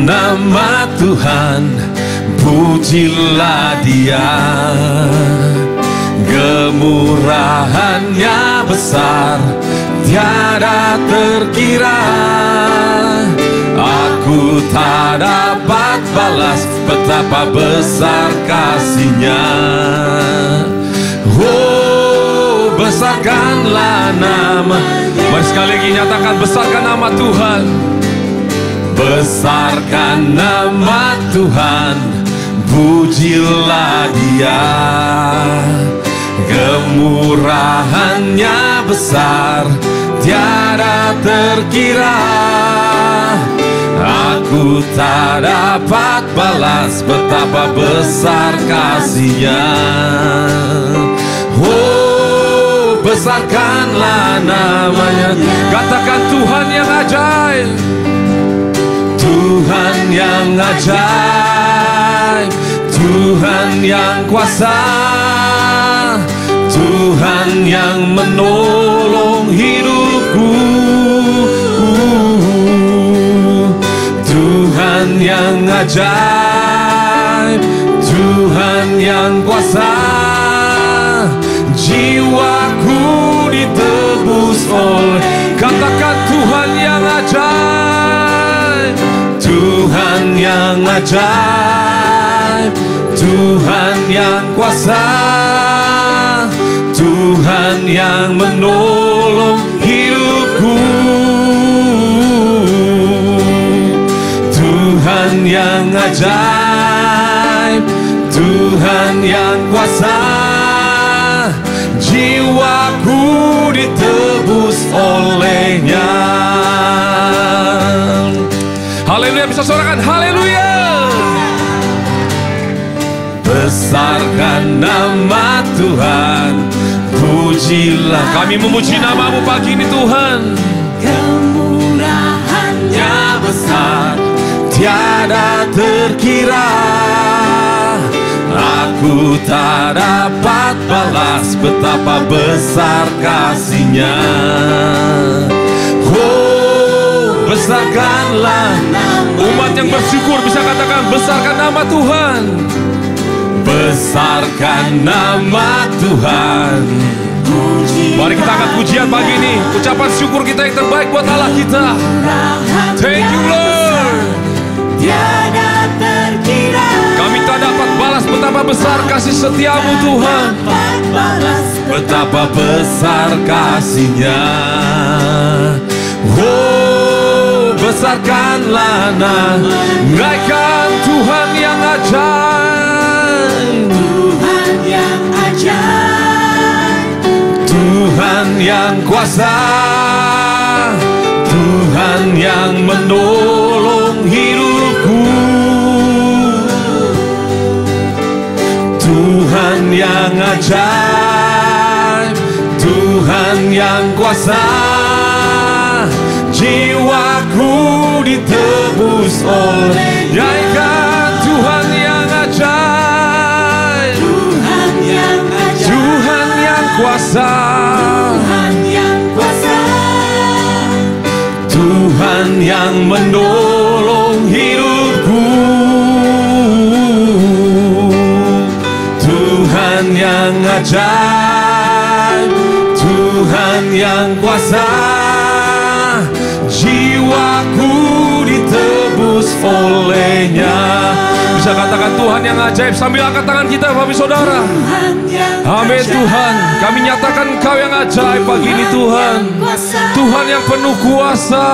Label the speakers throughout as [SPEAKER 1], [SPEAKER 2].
[SPEAKER 1] nama Tuhan, pujilah Dia. Kemurahannya besar, tiada terkira. Aku tak dapat balas betapa besar kasih-Nya. Oh, besarkanlah nama. Mari sekali lagi nyatakan, besarkan nama Tuhan. Besarkan nama Tuhan, pujilah Dia. Kemurahannya besar, tiada terkira. Aku tak dapat balas betapa besar kasih-Nya. Oh, besarkanlah namanya. Katakan, Tuhan yang ajaib, Tuhan yang ajaib, Tuhan yang kuasa, Tuhan yang menolong hidupku, Tuhan yang ajaib, Tuhan yang kuasa. Jiwaku ditebus oleh, katakan, Tuhan yang ajaib, Tuhan yang ajaib, Tuhan yang kuasa, Tuhan yang menolong hidupku, Tuhan yang ajaib, Tuhan yang kuasa. Jiwaku ditebus oleh-Nya. Haleluya, bisa suarakan haleluya. Besarkan nama Tuhan, pujilah. Kami memuji nama-Mu pagi ini Tuhan. Kemurahannya besar, tiada terkira. Aku tak dapat balas betapa besar kasih-Nya. Oh, besarkanlah. Umat yang bersyukur bisa katakan, besarkan nama Tuhan. Besarkan nama Tuhan. Mari kita angkat pujian pagi ini, ucapan syukur kita yang terbaik buat Allah kita. Thank you Lord.
[SPEAKER 2] Tiada terkira.
[SPEAKER 1] Kami tak dapat balas betapa besar kasih setia-Mu Tuhan. Betapa besar kasih-Nya. Oh, besarkanlah nama. Naikkan Tuhan yang ajaib,
[SPEAKER 2] Tuhan yang ajaib,
[SPEAKER 1] Tuhan yang kuasa, Tuhan yang menolong hidupku, Tuhan yang ajaib, Tuhan yang kuasa. Jiwaku ditebus oleh, naikkan Tuhan yang ajaib,
[SPEAKER 2] Tuhan yang ajaib,
[SPEAKER 1] Tuhan yang kuasa,
[SPEAKER 2] Tuhan yang kuasa,
[SPEAKER 1] Tuhan yang menolong hidupku, Tuhan yang ajaib, Tuhan yang kuasa. Jiwaku ditebus oleh-Nya. Bisa katakan Tuhan yang ajaib sambil angkat tangan kita Bapak Saudara. Amin Tuhan, kami nyatakan Engkau yang ajaib pagi ini Tuhan. Tuhan yang penuh kuasa,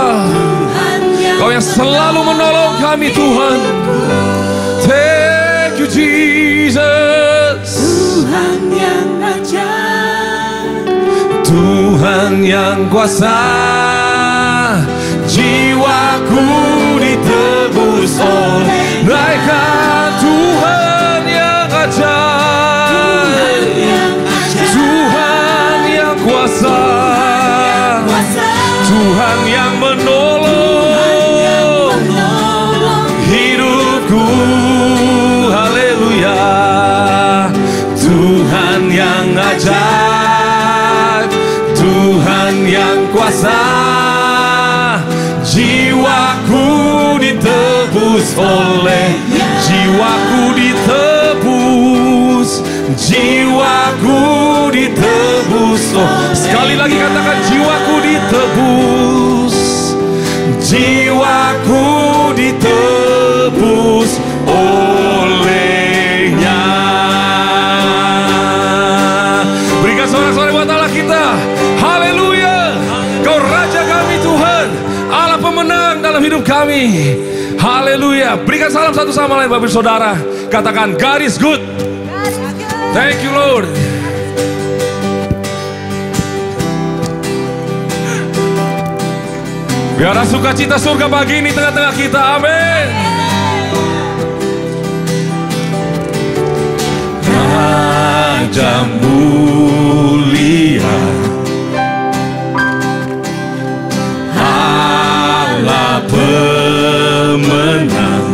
[SPEAKER 1] Kau yang selalu menolong kami Tuhan. Thank you Jesus.
[SPEAKER 2] Tuhan yang ajaib,
[SPEAKER 1] Tuhan yang kuasa. Jiwaku ditebus oleh, naikkan Tuhan yang ajaib, Tuhan yang kuasa, Tuhan yang menolong hidupku. Haleluya. Tuhan yang ajaib, Tuhan yang kuasa. Jiwaku ditebus jiwaku ditebus. Oh, sekali lagi katakan jiwaku ditebus. Jiwaku ditebus olehnya. Berikan sorak-sorai buat Allah kita. Haleluya. Kau Raja kami Tuhan, Allah pemenang dalam hidup kami. Haleluya. Berikan salam satu sama lain Bapak Saudara. Katakan God is good. Thank you Lord. Biar sukacita surga pagi ini tengah-tengah kita. Amin. Raja mulia, Allah pemenang,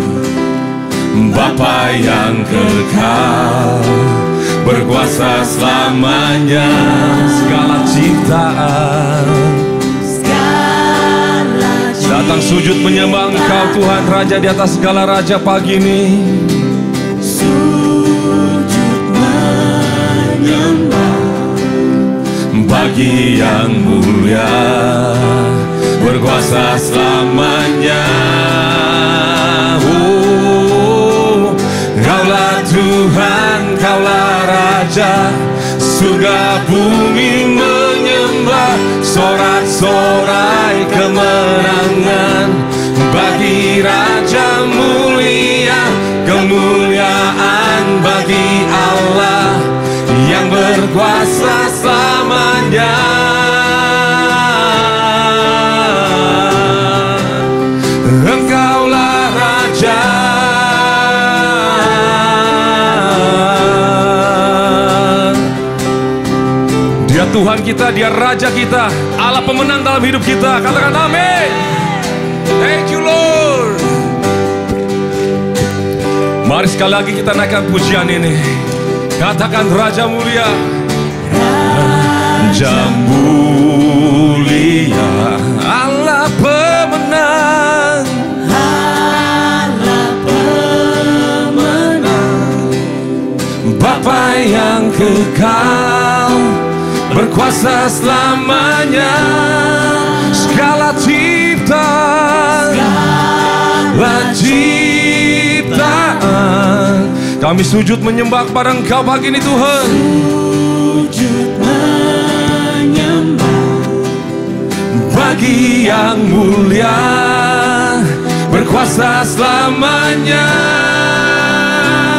[SPEAKER 1] Bapa yang kekal, berkuasa selamanya. Segala ciptaan datang sujud menyembah Engkau Tuhan, Raja di atas segala raja pagi ini.
[SPEAKER 2] Sujud menyembah
[SPEAKER 1] Bagi yang mulia, berkuasa selamanya. Oh, Kaulah Tuhan, Kaulah Raja, surga bumi menyembah, sorak-sorai kemenangan bagi Raja mulia, kemuliaan bagi Allah yang berkuasa selamanya. Engkaulah Raja, Dia Tuhan kita, Dia Raja kita, Allah pemenang dalam hidup kita. Katakan amin. Thank you Lord. Mari sekali lagi kita naikkan pujian ini. Katakan Raja mulia, Raja mulia, Allah pemenang,
[SPEAKER 2] Allah pemenang,
[SPEAKER 1] Bapa yang kekal, berkuasa selamanya. Segala ciptaan, kami sujud menyembah kepada Engkau pagi ini Tuhan.
[SPEAKER 2] sujud menyembah
[SPEAKER 1] Bagi yang mulia, berkuasa selamanya.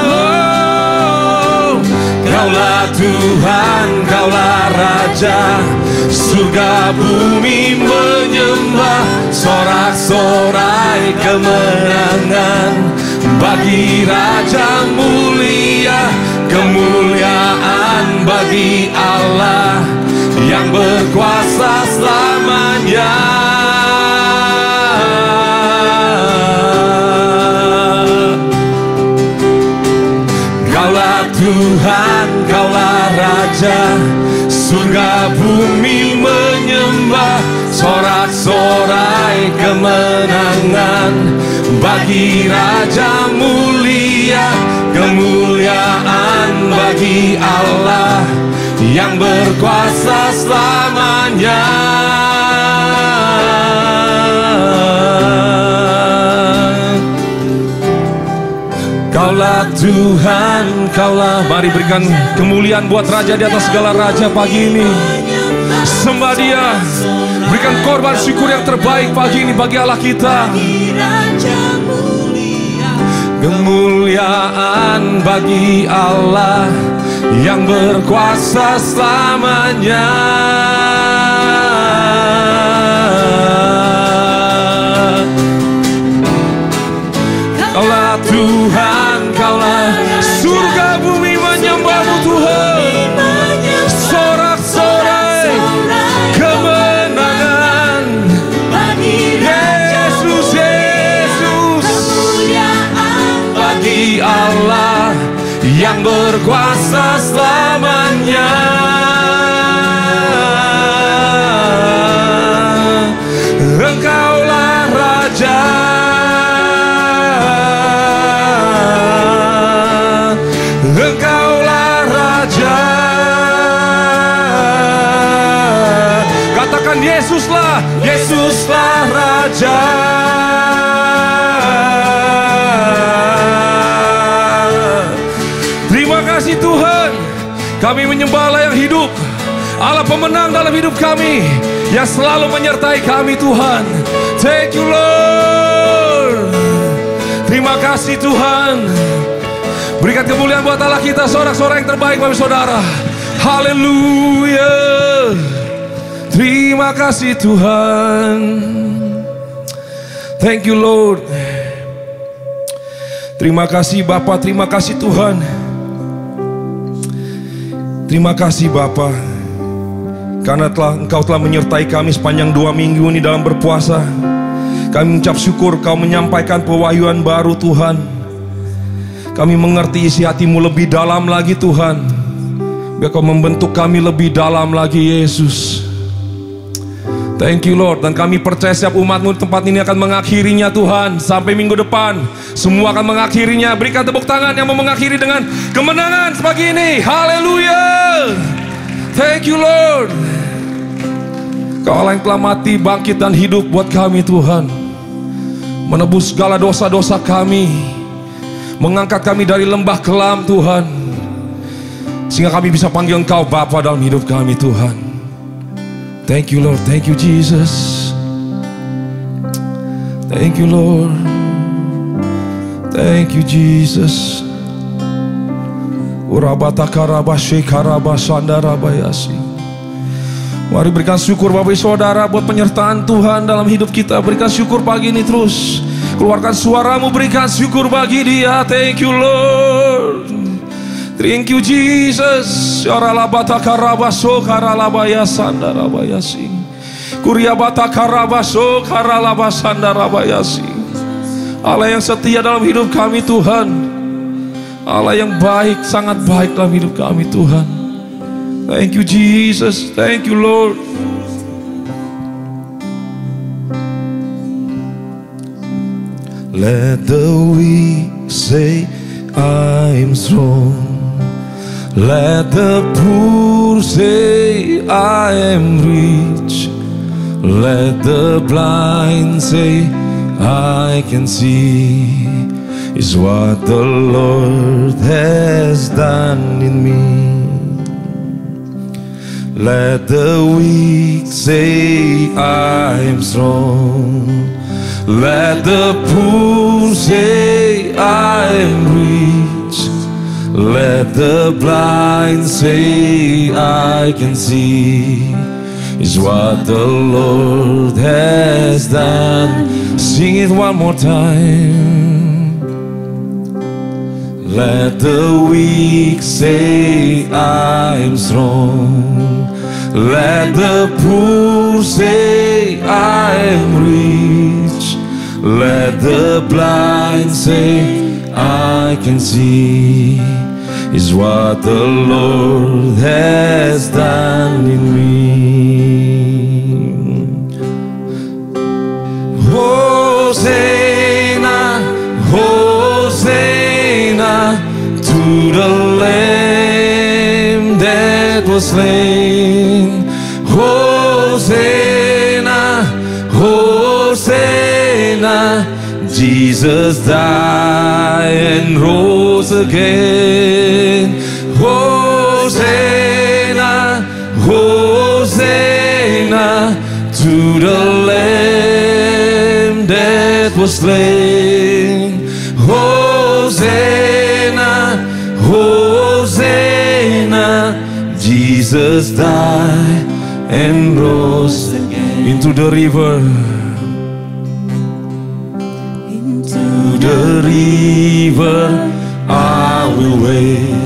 [SPEAKER 1] Oh, Kaulah Tuhan, Kaulah Raja, surga bumi menyembah, sorak-sorai kemenangan bagi Raja mulia, kemuliaan bagi Allah yang berkuasa selamanya. Kaulah Tuhan, Kaulah Raja, surga bumi menyembah, sorak-sorai kemenangan bagi Raja mulia, kemuliaan bagi Allah yang berkuasa selamanya. Kaulah Tuhan, Kaulah. Mari berikan kemuliaan buat Raja di atas segala raja pagi ini. Sembah Dia, berikan korban syukur yang terbaik pagi ini bagi Allah kita.
[SPEAKER 2] Raja mulia,
[SPEAKER 1] Kemuliaan bagi Allah yang berkuasa selamanya. Kaulah Tuhan, Kaulah, surga bumi menyembah-Mu Tuhan. Sorak-sorai kemenangan
[SPEAKER 2] bagi
[SPEAKER 1] Yesus, Yesus,
[SPEAKER 2] kemuliaan
[SPEAKER 1] bagi Allah yang berkuasa selamanya. Engkaulah Raja, Yesuslah, Yesuslah Raja. Terima kasih Tuhan, kami menyembah Allah yang hidup, Allah pemenang dalam hidup kami, yang selalu menyertai kami Tuhan. Thank you Lord. Terima kasih Tuhan. Berikan kemuliaan buat Allah kita, sorak-sorak yang terbaik Bapak Saudara. Haleluya. Terima kasih Tuhan. Thank you Lord. Terima kasih Bapa, terima kasih Tuhan. Terima kasih Bapa, karena Engkau telah menyertai kami sepanjang 2 minggu ini dalam berpuasa. Kami mengucap syukur Kau menyampaikan pewahyuan baru Tuhan. Kami mengerti isi hati-Mu lebih dalam lagi Tuhan. Biar Kau membentuk kami lebih dalam lagi Yesus. Thank you Lord. Dan kami percaya setiap umat-Mu di tempat ini akan mengakhirinya Tuhan. Sampai minggu depan semua akan mengakhirinya. Berikan tepuk tangan yang mau mengakhiri dengan kemenangan pagi ini. Haleluya. Thank you Lord. Kau Allah yang telah mati, bangkit dan hidup buat kami Tuhan. Menebus segala dosa-dosa kami, mengangkat kami dari lembah kelam Tuhan, sehingga kami bisa panggil Engkau Bapa dalam hidup kami Tuhan. Thank you Lord, thank you Jesus. Thank you Lord. Thank you Jesus. Mari berikan syukur Bapak Saudara buat penyertaan Tuhan dalam hidup kita. Berikan syukur pagi ini terus. Keluarkan suaramu, berikan syukur bagi Dia. Thank you Lord. Thank you Jesus. Yaralabata karabaso karalabaya sandarabayasi. Kuriabata karabaso karalabasandarabasi. Allah yang setia dalam hidup kami Tuhan. Allah yang baik, sangat baik dalam hidup kami Tuhan. Thank you Jesus. Thank you Lord. Let the weak say I'm strong. Let the poor say I am rich. Let the blind say I can see. Is what the Lord has done in me. Let the weak say I am strong. Let the poor say I am rich. Let the blind say I can see. Is what the Lord has done. Sing it one more time. Let the weak say I am strong. Let the poor say I am rich. Let the blind say I can see. Is what the Lord has done in me. Hosanna, Hosanna to the Lamb that was slain. Hosanna, Hosanna, Jesus died and rose again. Hosanna, Hosanna to the Lamb that was slain. Hosanna, Hosanna, Jesus died and rose again. Into the river, into the river I will wade.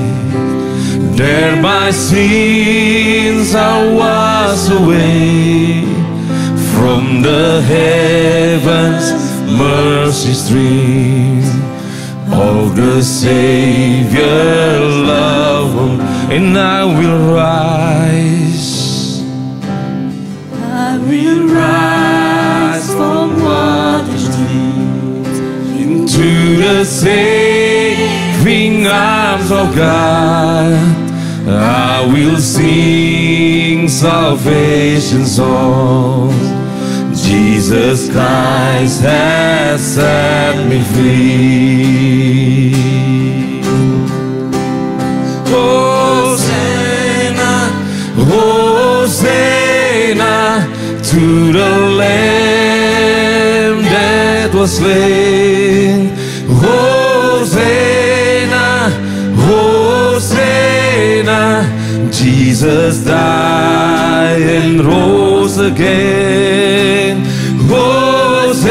[SPEAKER 1] There my sins are washed away. From the heavens mercy stream of the Savior love, and I will rise.
[SPEAKER 2] I will rise from water's deep
[SPEAKER 1] into the saving arms of God. I I will sing salvation songs. Jesus Christ has set me free. Hosanna, Hosanna to the Lamb that was slain. Hosanna, Hosanna, Jesus died and rose again. Hosanna,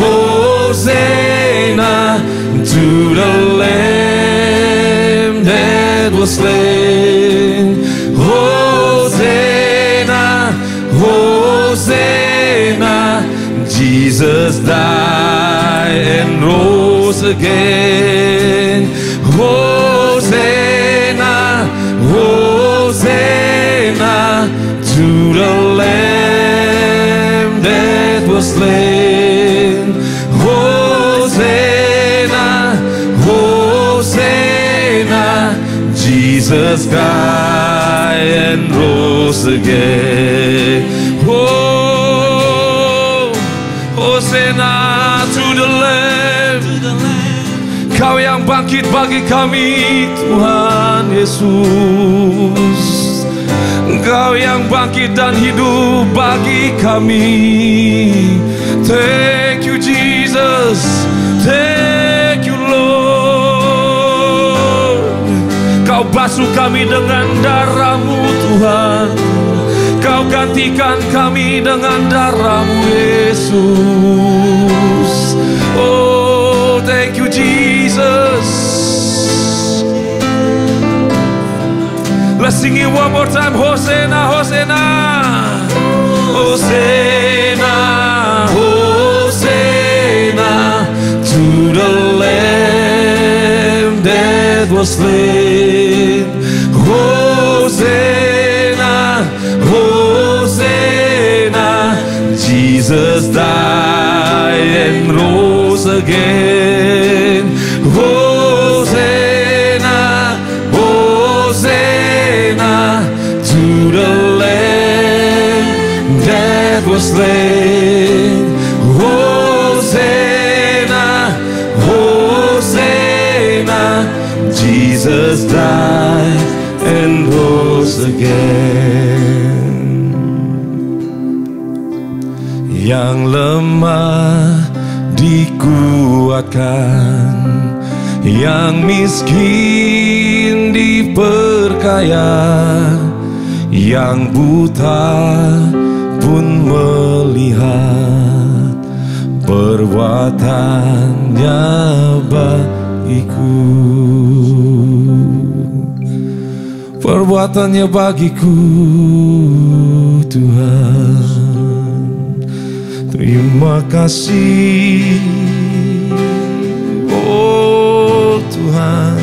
[SPEAKER 1] Hosanna to the Lamb that was slain. Hosanna, Hosanna, Jesus died and rose again. Hosanna, Hosanna to the Lamb that was slain. Hosanna, Hosanna, Jesus died and rose again. Oh, Hosanna to the Lamb. Kau yang bangkit bagi kami, Tuhan Yesus. Engkau yang bangkit dan hidup bagi kami. Thank you Jesus, thank you Lord. Kau basuh kami dengan darah-Mu Tuhan. Kau gantikan kami dengan darah-Mu Yesus. Oh, thank you Jesus. Let's sing it one more time. Hosanna, Hosanna, Hosanna, Hosanna to the Lamb that was slain. Hosanna, Hosanna, Jesus died and rose again. Hosanna, Hosanna to the Lamb that was slain. Hosanna, Hosanna, Jesus died and rose again. Yang lemah dikuatkan, yang miskin diperkaya, yang buta pun melihat perbuatannya bagiku. Perbuatannya bagiku, Tuhan. Terima kasih, oh Tuhan.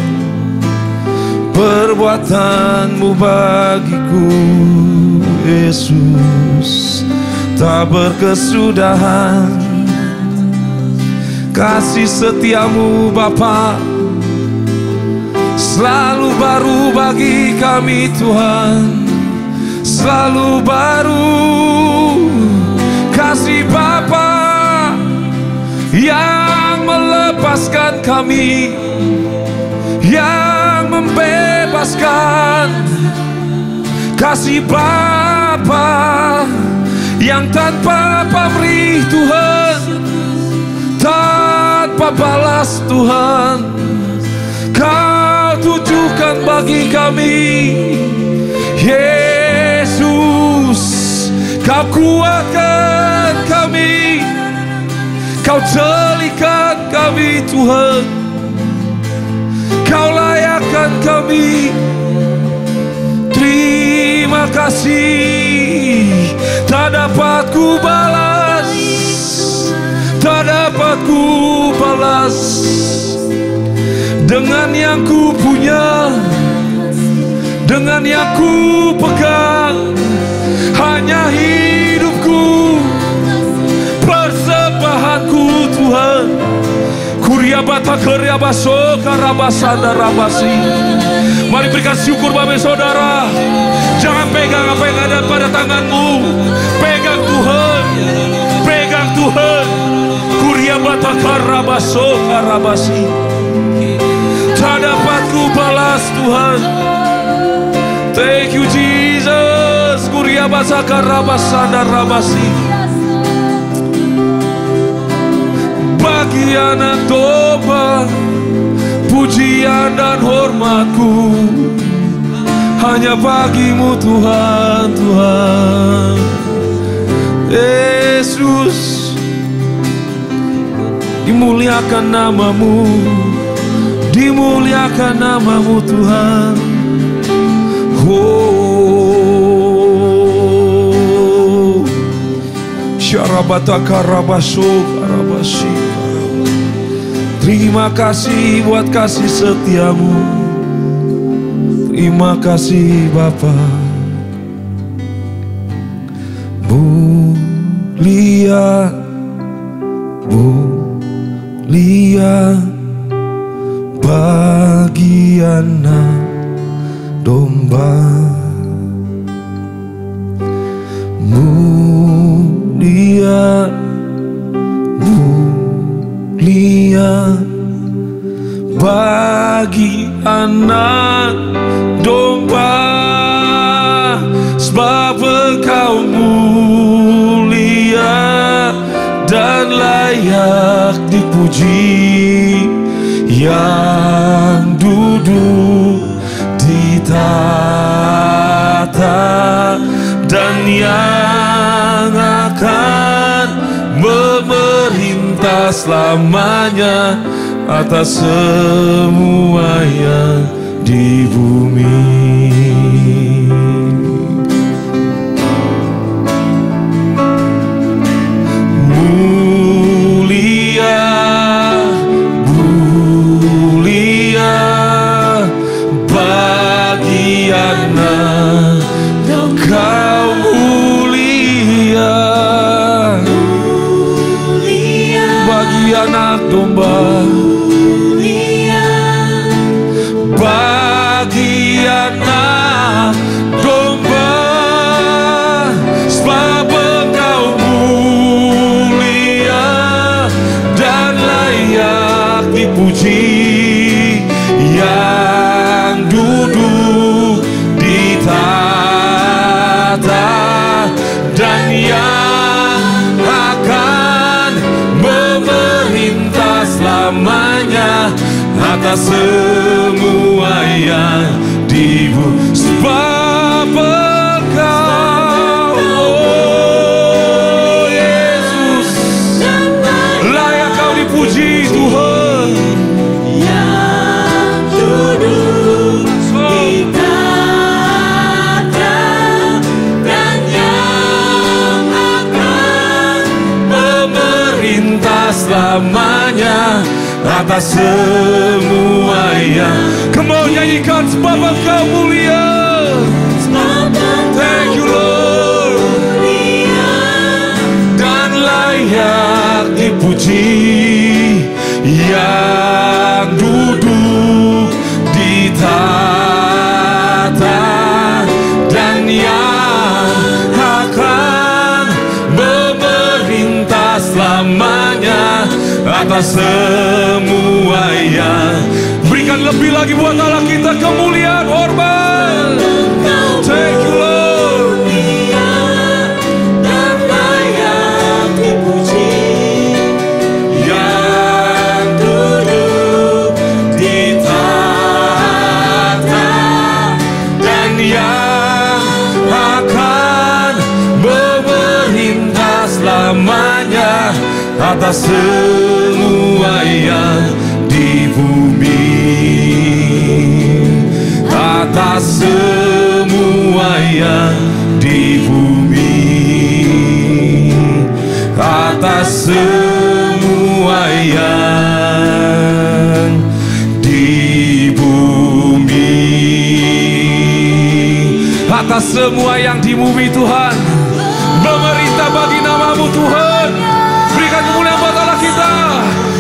[SPEAKER 1] Perbuatan-Mu bagiku, Yesus, tak berkesudahan. Kasih setia-Mu Bapa selalu baru bagi kami Tuhan. Selalu baru kasih Bapa yang melepaskan kami, yang membebaskan. Kasih Bapa yang tanpa pamrih Tuhan, tanpa balas Tuhan, Kau tujukan bagi kami. Yesus, Kau kuatkan kami, Kau jelikan kami Tuhan, Kau layakkan kami. Terima kasih, tak dapat ku balas, tak dapat ku balas. Dengan yang ku punya, dengan yang ku pegang, hanya hidupku, persembahanku Tuhan. Kuriabata keriabaso karabasanda rabasi. Mari berikan syukur Bapak Saudara. Jangan pegang apa yang ada pada tanganmu. Pegang Tuhan. Pegang Tuhan. Kuria batakar rabaso karabasi. Tak dapat ku balas Tuhan. Thank you Jesus. Kuria basakar rabasana rabasi. Bagi anak domba, pujian dan hormatku hanya bagimu Tuhan, Tuhan Yesus. Dimuliakan namamu, dimuliakan namamu Tuhan. Oh, syarabataka rabaso karabasi. Terima kasih buat kasih setiamu. Terima kasih Bapa. Mulia, mulia bagi anak domba. Mulia, mulia bagi anak domba, sebab Engkau mulia dan layak dipuji, yang duduk di tahta dan yang akan memerintah selamanya atas semua yang di bumi. Mulia, mulia bagi anak Kau mulia, bagi anak domba. Bagi anak domba, sebab Engkau mulia dan layak dipuji, yang duduk di tahta dan yang akan memerintah selamanya atas semua yang di bumi. Sebab Engkau, oh Yesus, layak Kau dipuji Tuhan,
[SPEAKER 2] yang duduk di tahta dan yang akan
[SPEAKER 1] memerintah selamanya atas semua yang. Come on, nyanyikan sebab Engkau mulia. Thank you Lord. Dan layak dipuji, yang duduk di tahta dan yang akan memerintah selamanya atas semua yang. Berikan lebih lagi buat Allah kita kemuliaan, hormat. Thank you Lord.
[SPEAKER 2] dan layak dipuji,
[SPEAKER 1] Yang duduk di tahta dan yang akan memerintah selamanya atas semua yang di bumi, atas semua yang di bumi, atas semua yang di bumi, atas semua yang di bumi Tuhan. Memerintah bagi namamu Tuhan. Berikan kemuliaan buat Allah kita.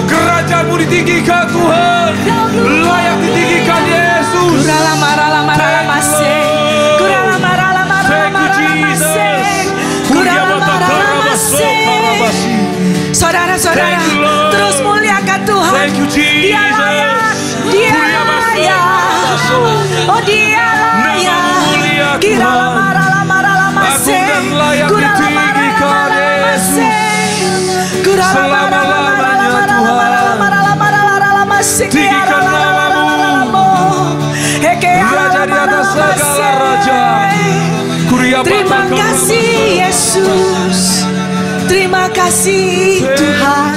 [SPEAKER 1] Kerajaan-Mu ditinggikan Tuhan. Layak ditinggikan Yesus.
[SPEAKER 3] Kurala marala marala mase. Kurala marala marala marala mase. Kurala marala mase. Saudara-saudara, terus muliakan Tuhan. Dia layak. Dia layak. Oh, dia layak. Kurala marala marala mase. Kurala marala marala mase. Kurala marala marala marala marala mase.
[SPEAKER 1] Tinggikan namamu, Raja di atas segala raja.
[SPEAKER 3] Terima kasih Yesus. Terima kasih Tuhan.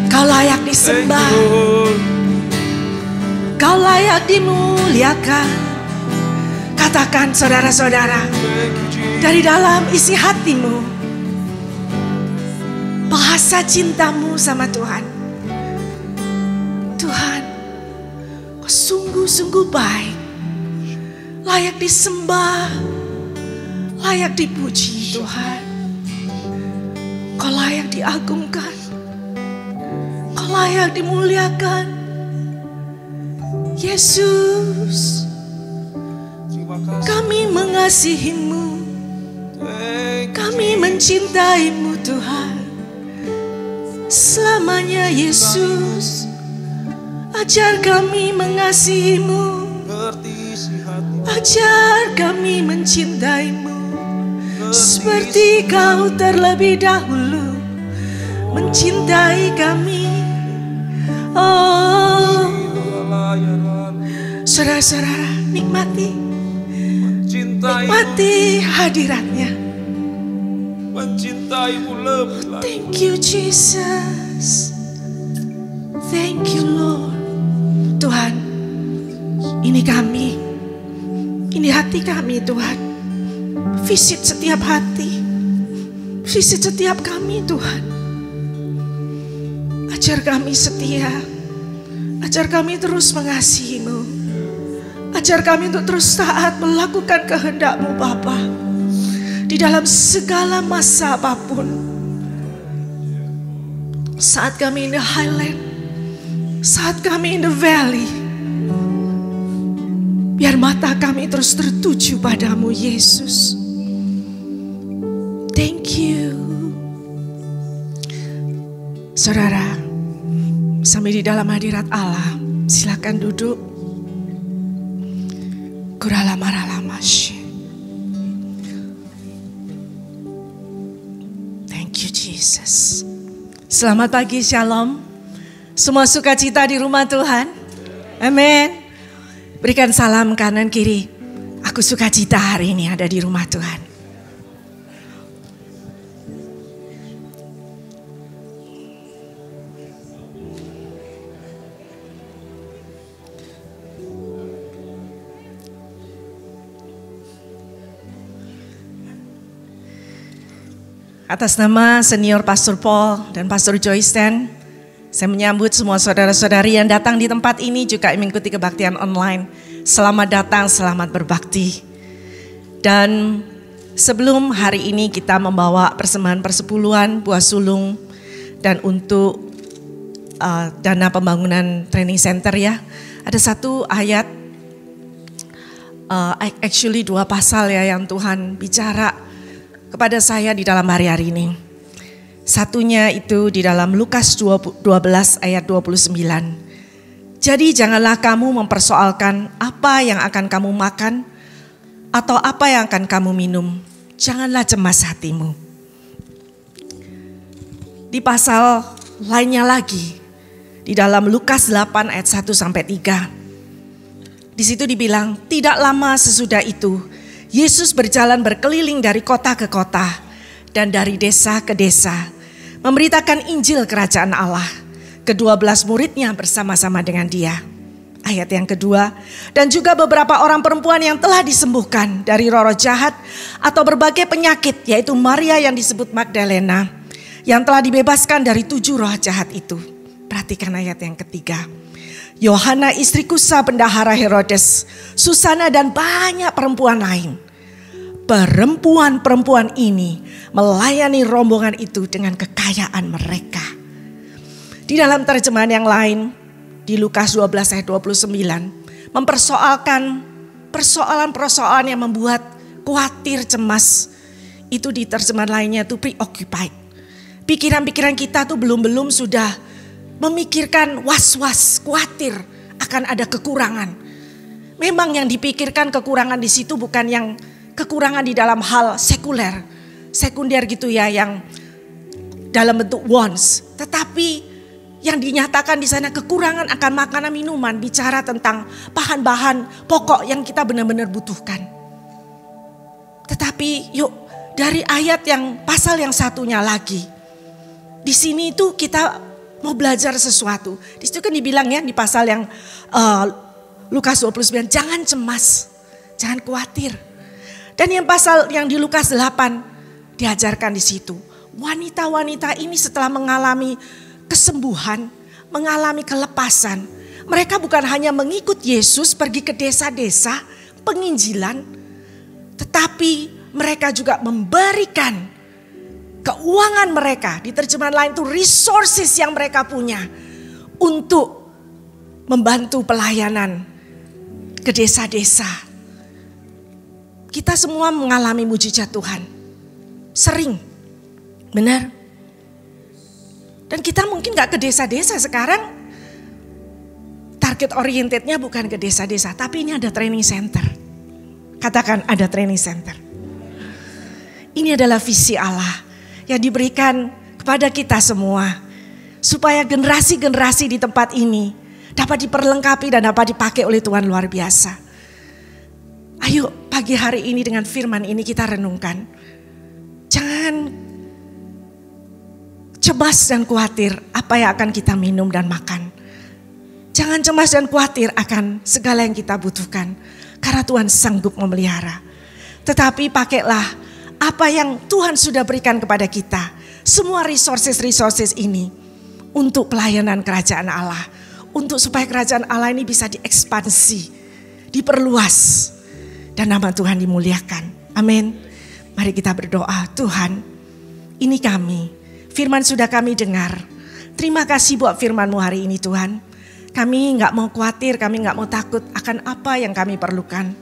[SPEAKER 3] Kau layak disembah. Kau layak dimuliakan. Katakan saudara-saudara, dari dalam isi hatimu, bahasa cintamu sama Tuhan. Tuhan, kau sungguh-sungguh baik. Layak disembah, layak dipuji Tuhan. Kau layak diagungkan, kau layak dimuliakan. Yesus, kami mengasihimu, kami mencintaimu Tuhan. Selamanya Yesus, ajar kami mengasihimu, ajar kami mencintaimu, seperti kau terlebih dahulu mencintai kami. Oh, saudara-saudara, nikmati hadiratnya. Thank you Jesus. Thank you Lord. Tuhan, ini kami, ini hati kami Tuhan. Visit setiap hati, visit setiap kami Tuhan. Ajar kami setia, ajar kami terus mengasihi-Mu, ajar kami untuk terus taat melakukan kehendak-Mu Bapa, di dalam segala masa apapun. Saat kami in the highland, saat kami in the valley, biar mata kami terus tertuju padamu Yesus. Thank you. Saudara, sampai di dalam hadirat Allah, silakan duduk. Kurala marala masya. Thank you Jesus. Selamat pagi, shalom. Semua sukacita di rumah Tuhan. Amin. Berikan salam kanan kiri. Aku sukacita hari ini ada di rumah Tuhan. Atas nama senior Pastor Paul dan Pastor Joyce Ten, saya menyambut semua saudara-saudari yang datang di tempat ini juga mengikuti kebaktian online. Selamat datang, selamat berbakti. Dan sebelum hari ini kita membawa persembahan persepuluhan buah sulung dan untuk dana pembangunan training center ya. Ada satu ayat, actually 2 pasal ya yang Tuhan bicara kepada saya di dalam hari-hari ini. Satunya itu di dalam Lukas 12 ayat 29. Jadi janganlah kamu mempersoalkan apa yang akan kamu makan atau apa yang akan kamu minum. Janganlah cemas hatimu. Di pasal lainnya lagi, di dalam Lukas 8 ayat 1 sampai 3. Di situ dibilang, tidak lama sesudah itu Yesus berjalan berkeliling dari kota ke kota dan dari desa ke desa, memberitakan Injil kerajaan Allah. Ke-12 muridnya bersama-sama dengan dia. Ayat yang kedua, dan juga beberapa orang perempuan yang telah disembuhkan dari roh-roh jahat atau berbagai penyakit, yaitu Maria yang disebut Magdalena, yang telah dibebaskan dari 7 roh jahat itu. Perhatikan ayat yang ketiga. Yohana istri Kusa bendahara Herodes, Susana dan banyak perempuan lain. Perempuan-perempuan ini melayani rombongan itu dengan kekayaan mereka. Di dalam terjemahan yang lain, di Lukas 12 ayat 29, mempersoalkan persoalan-persoalan yang membuat khawatir, cemas. Itu di terjemahan lainnya tuh preoccupied. Pikiran-pikiran kita tuh belum sudah memikirkan was-was, khawatir akan ada kekurangan. Memang yang dipikirkan kekurangan di situ bukan yang kekurangan di dalam hal sekunder gitu ya, yang dalam bentuk wants. Tetapi yang dinyatakan di sana kekurangan akan makanan minuman, bicara tentang bahan-bahan pokok yang kita benar-benar butuhkan. Tetapi yuk dari ayat yang pasal yang satunya lagi. Di sini itu kita mau belajar sesuatu. Di situ kan dibilang ya di pasal yang Lukas 29, jangan cemas, jangan khawatir. Dan yang pasal yang di Lukas 8 diajarkan di situ. Wanita-wanita ini setelah mengalami kesembuhan, mengalami kelepasan. Mereka bukan hanya mengikut Yesus pergi ke desa-desa penginjilan, tetapi mereka juga memberikan keuangan mereka, di terjemahan lain itu resources yang mereka punya untuk membantu pelayanan ke desa-desa. Kita semua mengalami mujizat Tuhan. Sering, benar. Dan kita mungkin gak ke desa-desa sekarang. Target orientednya bukan ke desa-desa, tapi ini ada training center. Katakan ada training center. Ini adalah visi Allah yang diberikan kepada kita semua. Supaya generasi-generasi di tempat ini dapat diperlengkapi dan dapat dipakai oleh Tuhan luar biasa. Ayo pagi hari ini dengan firman ini kita renungkan. Jangan cemas dan khawatir apa yang akan kita minum dan makan. Jangan cemas dan khawatir akan segala yang kita butuhkan. Karena Tuhan sanggup memelihara. Tetapi pakailah apa yang Tuhan sudah berikan kepada kita. Semua resources ini untuk pelayanan kerajaan Allah. Untuk supaya kerajaan Allah ini bisa diekspansi, diperluas. Dan nama Tuhan dimuliakan. Amin. Mari kita berdoa. Tuhan, ini kami. Firman sudah kami dengar. Terima kasih buat firman-Mu hari ini Tuhan. Kami gak mau khawatir, kami gak mau takut akan apa yang kami perlukan.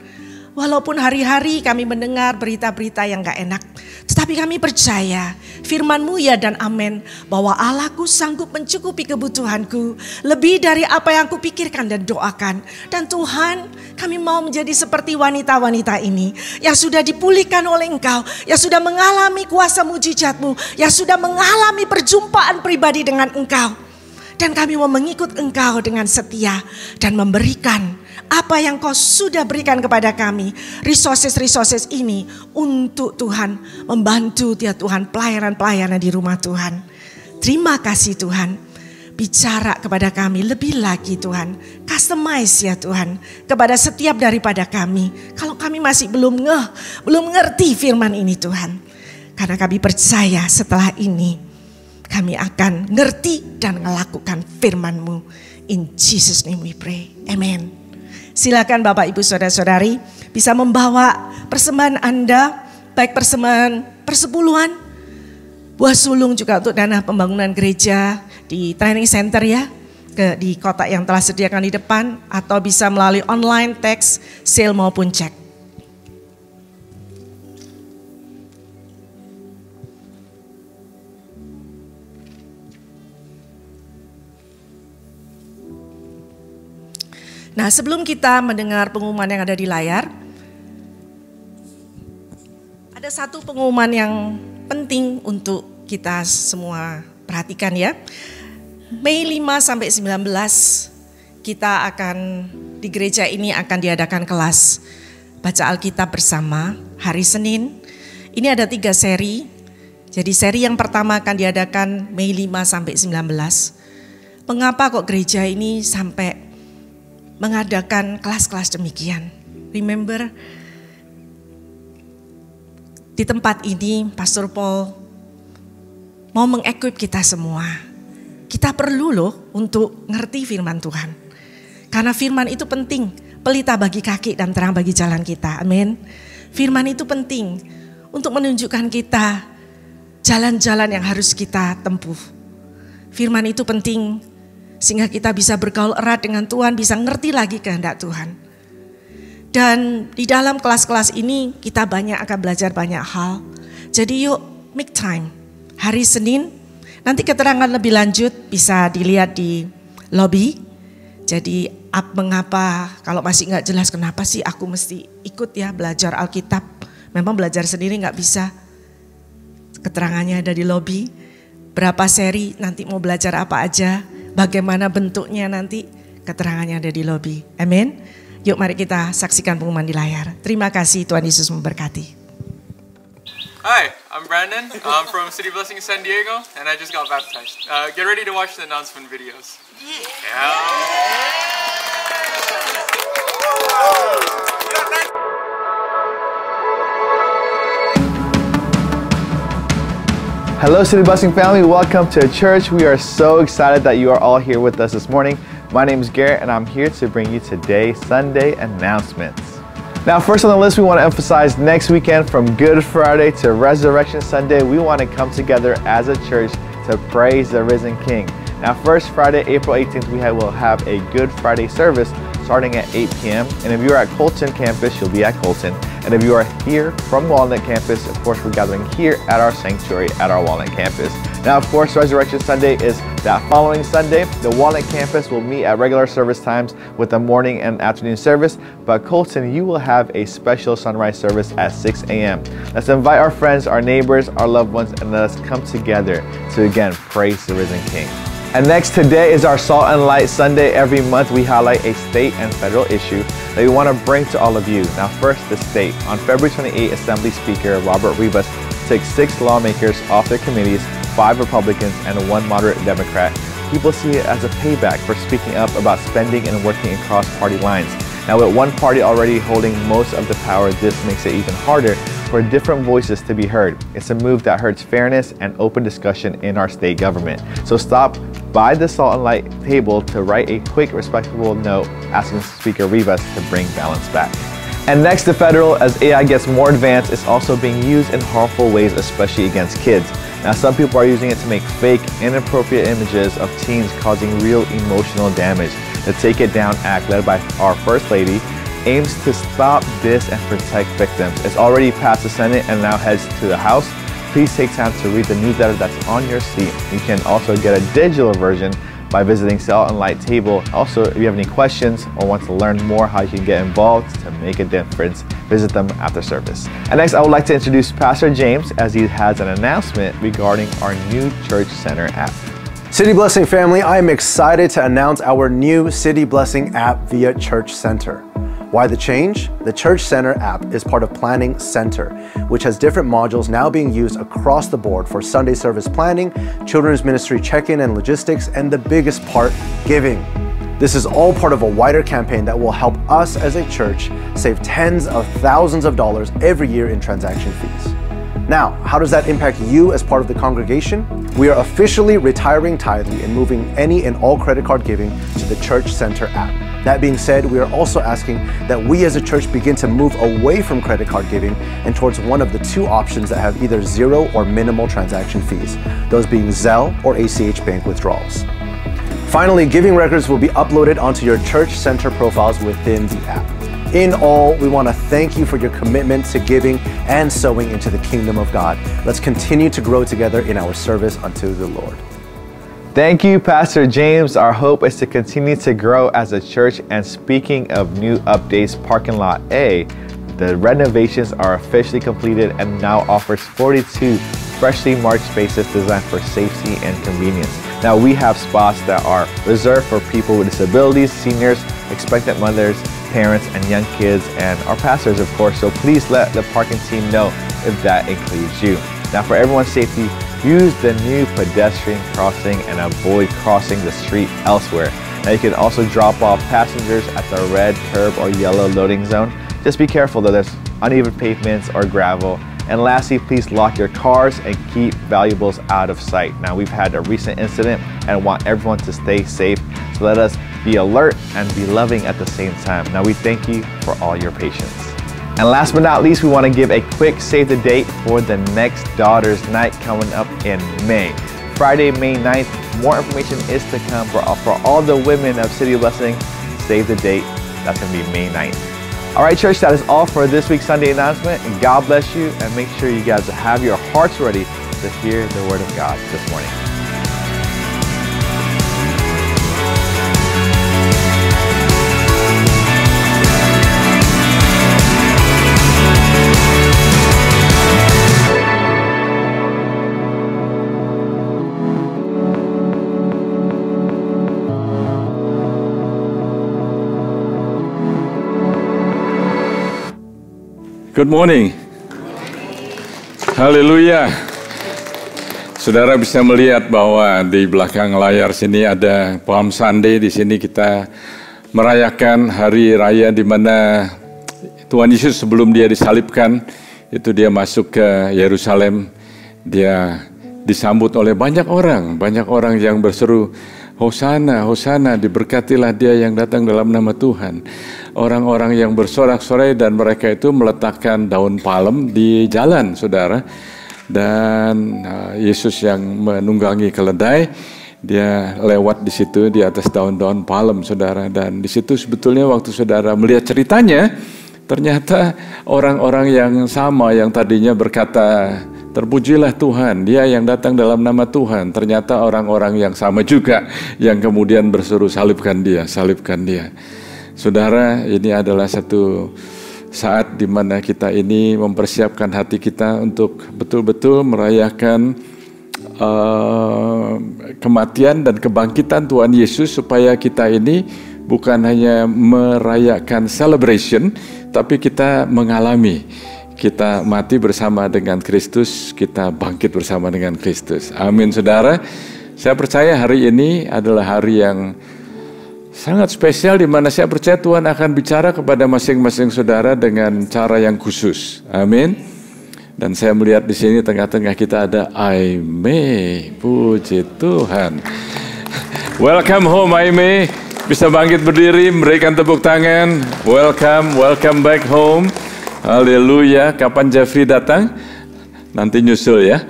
[SPEAKER 3] Walaupun hari-hari kami mendengar berita-berita yang gak enak. Tetapi kami percaya firman-Mu ya dan amin. Bahwa Allahku sanggup mencukupi kebutuhanku. Lebih dari apa yang aku pikirkan dan doakan. Dan Tuhan, kami mau menjadi seperti wanita-wanita ini. Yang sudah dipulihkan oleh Engkau. Yang sudah mengalami kuasa mujizat-Mu. Yang sudah mengalami perjumpaan pribadi dengan Engkau. Dan kami mau mengikut Engkau dengan setia. Dan memberikan apa yang Kau sudah berikan kepada kami. Resources ini untuk Tuhan membantu dia Tuhan pelayanan-pelayanan di rumah Tuhan. Terima kasih Tuhan. Bicara kepada kami lebih lagi Tuhan. Customize ya Tuhan kepada setiap daripada kami. Kalau kami masih belum ngerti firman ini Tuhan. Karena kami percaya setelah ini kami akan ngerti dan melakukan firman-Mu. In Jesus name we pray. Amen. Silakan Bapak Ibu Saudara-saudari bisa membawa persembahan Anda, baik persembahan persepuluhan, buah sulung juga untuk dana pembangunan gereja di training center ya, di kotak yang telah sediakan di depan, atau bisa melalui online, teks, sale maupun cek. Nah, sebelum kita mendengar pengumuman yang ada di layar, ada satu pengumuman yang penting untuk kita semua perhatikan ya. Mei 5 sampai 19 kita akan di gereja ini akan diadakan kelas baca Alkitab bersama hari Senin. Ini ada 3 seri. Jadi seri yang pertama akan diadakan Mei 5 sampai 19. Mengapa kok gereja ini sampai mengadakan kelas-kelas demikian? Remember, di tempat ini Pastor Paul mau mengequip kita semua. Kita perlu loh untuk ngerti firman Tuhan. Karena firman itu penting, pelita bagi kaki dan terang bagi jalan kita. Amin. Firman itu penting untuk menunjukkan kita jalan-jalan yang harus kita tempuh. Firman itu penting Sehingga kita bisa bergaul erat dengan Tuhan, bisa ngerti lagi kehendak Tuhan. Dan di dalam kelas-kelas ini kita banyak akan belajar banyak hal. Jadi yuk make time. Hari Senin, nanti keterangan lebih lanjut bisa dilihat di lobby. Jadi mengapa kalau masih nggak jelas kenapa sih aku mesti ikut ya belajar Alkitab. Memang belajar sendiri nggak bisa. Keterangannya ada di lobby. Berapa seri nanti mau belajar apa aja. Bagaimana bentuknya nanti keterangannya ada di lobby. Amin. Yuk mari kita saksikan pengumuman di layar. Terima kasih, Tuhan Yesus memberkati.
[SPEAKER 4] Hi, I'm Brandon. I'm from City Blessing San Diego, and I just got baptized. Get ready to watch the announcement videos.
[SPEAKER 5] Hello City Blessing family, welcome to church. We are so excited that you are all here with us this morning. My name is Garrett and I'm here to bring you today's Sunday announcements. Now first on the list, we want to emphasize next weekend from Good Friday to Resurrection Sunday, we want to come together as a church to praise the risen King. Now first Friday, April 18th, we will have a Good Friday service starting at 8 p.m. And if you're at Colton campus, you'll be at Colton. And if you are here from Walnut campus, of course, we're gathering here at our sanctuary at our Walnut campus. Now, of course, Resurrection Sunday is that following Sunday. The Walnut campus will meet at regular service times with the morning and afternoon service. But Colton, you will have a special sunrise service at 6 a.m. Let's invite our friends, our neighbors, our loved ones, and let us come together to again praise the risen King. And next, today is our Salt and Light Sunday. Every month we highlight a state and federal issue that we want to bring to all of you. Now first, the state. On February 28, Assembly Speaker Robert Rivas took 6 lawmakers off their committees, 5 Republicans and 1 moderate Democrat. People see it as a payback for speaking up about spending and working across party lines. Now with one party already holding most of the power, this makes it even harder for different voices to be heard. It's a move that hurts fairness and open discussion in our state government. So stop by the Salt and Light table to write a quick, respectful note asking Speaker Rivas to bring balance back. And next, the federal, as AI gets more advanced, is also being used in harmful ways, especially against kids. Now, some people are using it to make fake, inappropriate images of teens causing real emotional damage. The Take It Down Act, led by our First Lady, aims to stop this and protect victims. It's already passed the Senate and now heads to the House. Please take time to read the newsletter that's on your seat. You can also get a digital version by visiting Salt and Light Table. Also, if you have any questions or want to learn more how you can get involved to make a difference, visit them after service. And next, I would like to introduce Pastor James as he has an announcement regarding our new Church Center app.
[SPEAKER 6] City Blessing family, I am excited to announce our new City Blessing app via Church Center. Why the change? The Church Center app is part of Planning Center, which has different modules now being used across the board for Sunday service planning, children's ministry check-in and logistics, and the biggest part, giving. This is all part of a wider campaign that will help us as a church save tens of thousands of dollars every year in transaction fees. Now, how does that impact you as part of the congregation? We are officially retiring Tithely and moving any and all credit card giving to the Church Center app. That being said, we are also asking that we as a church begin to move away from credit card giving and towards one of the 2 options that have either 0 or minimal transaction fees, those being Zelle or ACH Bank withdrawals. Finally, giving records will be uploaded onto your Church Center profiles within the app. In all, we want to thank you for your commitment to giving and sowing into the kingdom of God. Let's continue to grow together in our service unto the Lord.
[SPEAKER 5] Thank you, Pastor James. Our hope is to continue to grow as a church. And speaking of new updates, Parking Lot A, the renovations are officially completed and now offers 42 freshly marked spaces designed for safety and convenience. Now we have spots that are reserved for people with disabilities, seniors, expectant mothers, parents, and young kids, and our pastors, of course. So please let the parking team know if that includes you. Now for everyone's safety, use the new pedestrian crossing and avoid crossing the street elsewhere. Now you can also drop off passengers at the red curb or yellow loading zone. Just be careful that there's uneven pavements or gravel. And lastly, please lock your cars and keep valuables out of sight. Now we've had a recent incident and want everyone to stay safe. So let us be alert and be loving at the same time. Now we thank you for all your patience. And last but not least, we want to give a quick save the date for the next Daughters Night coming up in May. Friday, May 9th. More information is to come for all the women of City Blessing. Save the date. That's going to be May 9th. All right, church, that is all for this week's Sunday announcement. And God bless you, and make sure you guys have your hearts ready to hear the Word of God this morning.
[SPEAKER 7] Good morning. Haleluya. Saudara bisa melihat bahwa di belakang layar sini ada Palm Sunday. Di sini kita merayakan hari raya di mana Tuhan Yesus sebelum dia disalibkan, itu dia masuk ke Yerusalem. Dia disambut oleh banyak orang yang berseru, Hosana, Hosana, diberkatilah dia yang datang dalam nama Tuhan. Orang-orang yang bersorak-sorai dan mereka itu meletakkan daun palem di jalan, saudara. Dan Yesus yang menunggangi keledai, dia lewat di situ di atas daun-daun palem, saudara. Dan di situ sebetulnya waktu saudara melihat ceritanya, ternyata orang-orang yang sama yang tadinya berkata, terpujilah Tuhan, dia yang datang dalam nama Tuhan. Ternyata orang-orang yang sama juga yang kemudian berseru salibkan dia, salibkan dia. Saudara, ini adalah satu saat di mana kita ini mempersiapkan hati kita untuk betul-betul merayakan kematian dan kebangkitan Tuhan Yesus, supaya kita ini bukan hanya merayakan celebration, tapi kita mengalami. Kita mati bersama dengan Kristus, kita bangkit bersama dengan Kristus. Amin, saudara. Saya percaya hari ini adalah hari yang sangat spesial, di mana saya percaya Tuhan akan bicara kepada masing-masing saudara dengan cara yang khusus. Amin. Dan saya melihat di sini tengah-tengah kita ada Aime. Puji Tuhan. Welcome home, Aime. Bisa bangkit berdiri, berikan tepuk tangan. Welcome back home. Haleluya. Kapan Jeffrey datang? Nanti nyusul ya.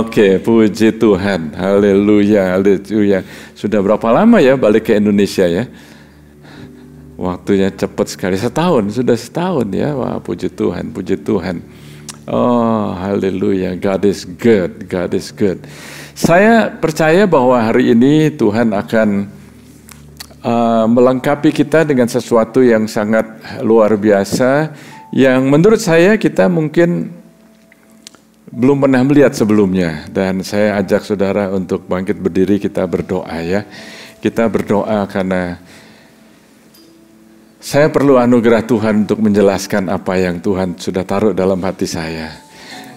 [SPEAKER 7] Oke, puji Tuhan. Haleluya, haleluya. Sudah berapa lama ya balik ke Indonesia ya? Waktunya cepat sekali, sudah setahun ya. Wah, puji Tuhan, puji Tuhan. Oh, haleluya. God is good, God is good. Saya percaya bahwa hari ini Tuhan akan melengkapi kita dengan sesuatu yang sangat luar biasa, yang menurut saya kita mungkin belum pernah melihat sebelumnya. Dan saya ajak saudara untuk bangkit berdiri, kita berdoa ya. Kita berdoa karena saya perlu anugerah Tuhan untuk menjelaskan apa yang Tuhan sudah taruh dalam hati saya.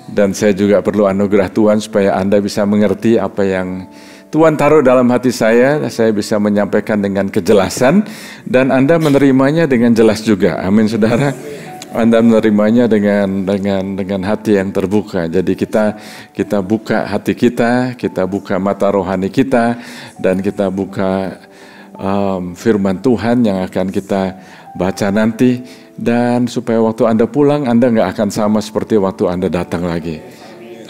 [SPEAKER 7] Dan saya juga perlu anugerah Tuhan supaya Anda bisa mengerti apa yang Tuhan taruh dalam hati saya bisa menyampaikan dengan kejelasan, dan Anda menerimanya dengan jelas juga. Amin, saudara. Anda menerimanya dengan hati yang terbuka. Jadi kita buka hati kita buka mata rohani kita, dan kita buka firman Tuhan yang akan kita baca nanti. Dan supaya waktu Anda pulang, Anda nggak akan sama seperti waktu Anda datang lagi.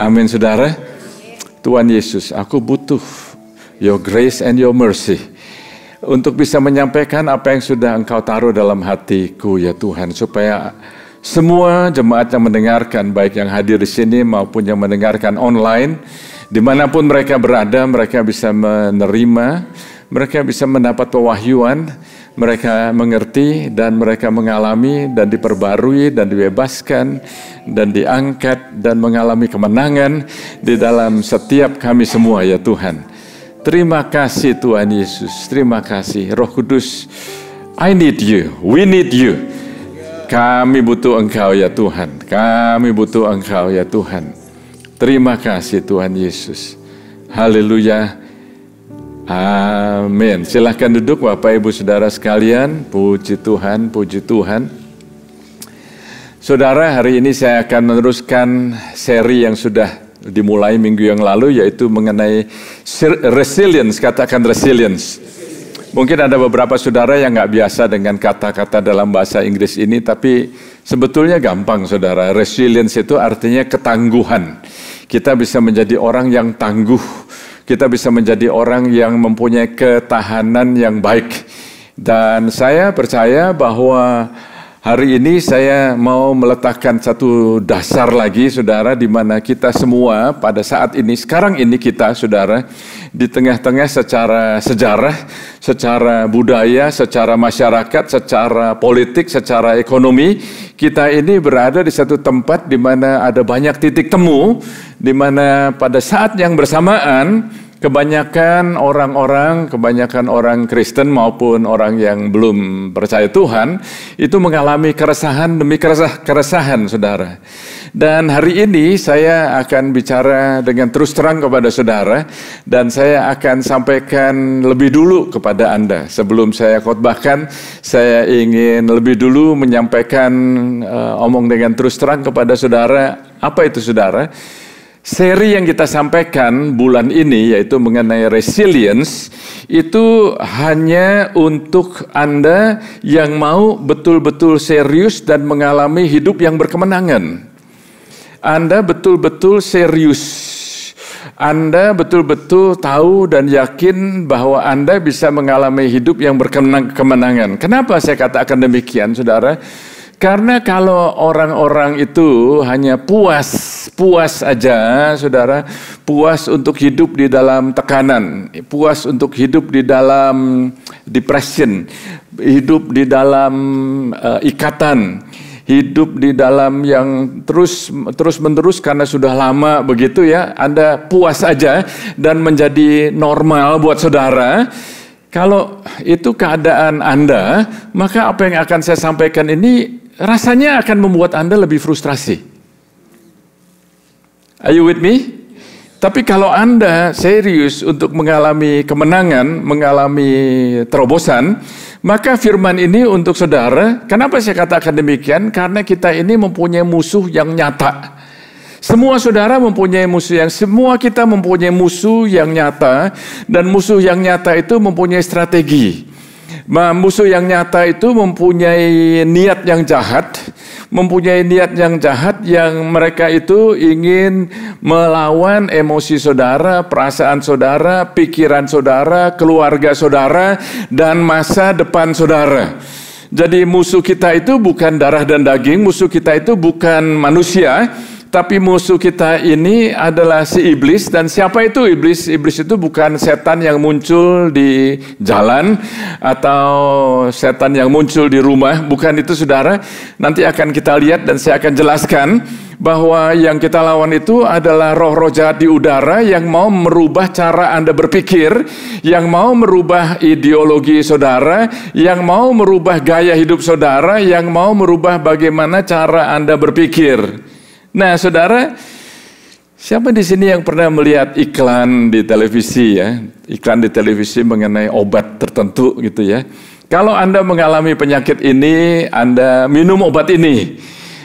[SPEAKER 7] Amin, saudara. Tuhan Yesus, aku butuh your grace and your mercy untuk bisa menyampaikan apa yang sudah Engkau taruh dalam hatiku ya Tuhan, supaya semua jemaat yang mendengarkan, baik yang hadir di sini maupun yang mendengarkan online, dimanapun mereka berada, mereka bisa menerima, mereka bisa mendapat pewahyuan, mereka mengerti dan mereka mengalami dan diperbarui dan dibebaskan dan diangkat dan mengalami kemenangan di dalam setiap kami semua ya Tuhan. Terima kasih Tuhan Yesus, terima kasih Roh Kudus. I need you, we need you. Kami butuh Engkau ya Tuhan, kami butuh Engkau ya Tuhan. Terima kasih Tuhan Yesus. Haleluya. Amin. Silahkan duduk Bapak Ibu Saudara sekalian. Puji Tuhan, puji Tuhan. Saudara, hari ini saya akan meneruskan seri yang sudah dimulai minggu yang lalu, yaitu mengenai resilience. Katakan resilience. Mungkin ada beberapa saudara yang nggak biasa dengan kata-kata dalam bahasa Inggris ini, tapi sebetulnya gampang saudara. Resilience itu artinya ketangguhan. Kita bisa menjadi orang yang tangguh Kita bisa menjadi orang yang mempunyai ketahanan yang baik. Dan saya percaya bahwa hari ini saya mau meletakkan satu dasar lagi, saudara, di mana kita semua pada saat ini, sekarang ini kita, saudara, di tengah-tengah secara sejarah, secara budaya, secara masyarakat, secara politik, secara ekonomi, kita ini berada di satu tempat di mana ada banyak titik temu, di mana pada saat yang bersamaan, kebanyakan orang Kristen maupun orang yang belum percaya Tuhan itu mengalami keresahan demi keresahan, saudara. Dan hari ini saya akan bicara dengan terus terang kepada saudara, dan saya akan sampaikan lebih dulu kepada Anda. Sebelum saya khotbahkan, saya ingin lebih dulu menyampaikan omong dengan terus terang kepada saudara. Apa itu, saudara? Seri yang kita sampaikan bulan ini, yaitu mengenai resilience, itu hanya untuk Anda yang mau betul-betul serius dan mengalami hidup yang berkemenangan. Anda betul-betul serius. Anda betul-betul tahu dan yakin bahwa Anda bisa mengalami hidup yang berkemenangan. Kenapa saya katakan demikian, saudara? Karena kalau orang-orang itu hanya puas aja, saudara, puas untuk hidup di dalam tekanan, puas untuk hidup di dalam depression, hidup di dalam ikatan, hidup di dalam yang terus-menerus karena sudah lama begitu ya, Anda puas aja dan menjadi normal buat saudara. Kalau itu keadaan Anda, maka apa yang akan saya sampaikan ini rasanya akan membuat Anda lebih frustrasi. Are you with me? Tapi kalau Anda serius untuk mengalami kemenangan, mengalami terobosan, maka firman ini untuk saudara. Kenapa saya katakan demikian? Karena kita ini mempunyai musuh yang nyata. Semua saudara mempunyai musuh semua kita mempunyai musuh yang nyata, dan musuh yang nyata itu mempunyai strategi. Musuh yang nyata itu mempunyai niat yang jahat, yang mereka itu ingin melawan emosi saudara, perasaan saudara, pikiran saudara, keluarga saudara, dan masa depan saudara. Jadi musuh kita itu bukan darah dan daging, musuh kita itu bukan manusia, tapi musuh kita ini adalah si iblis. Dan siapa itu iblis? Iblis itu bukan setan yang muncul di jalan atau setan yang muncul di rumah. Bukan itu, saudara. Nanti akan kita lihat dan saya akan jelaskan bahwa yang kita lawan itu adalah roh-roh jahat di udara yang mau merubah cara Anda berpikir, yang mau merubah ideologi saudara, yang mau merubah gaya hidup saudara, yang mau merubah bagaimana cara Anda berpikir. Nah, saudara, siapa di sini yang pernah melihat iklan di televisi ya? Iklan di televisi mengenai obat tertentu gitu ya. Kalau Anda mengalami penyakit ini, Anda minum obat ini.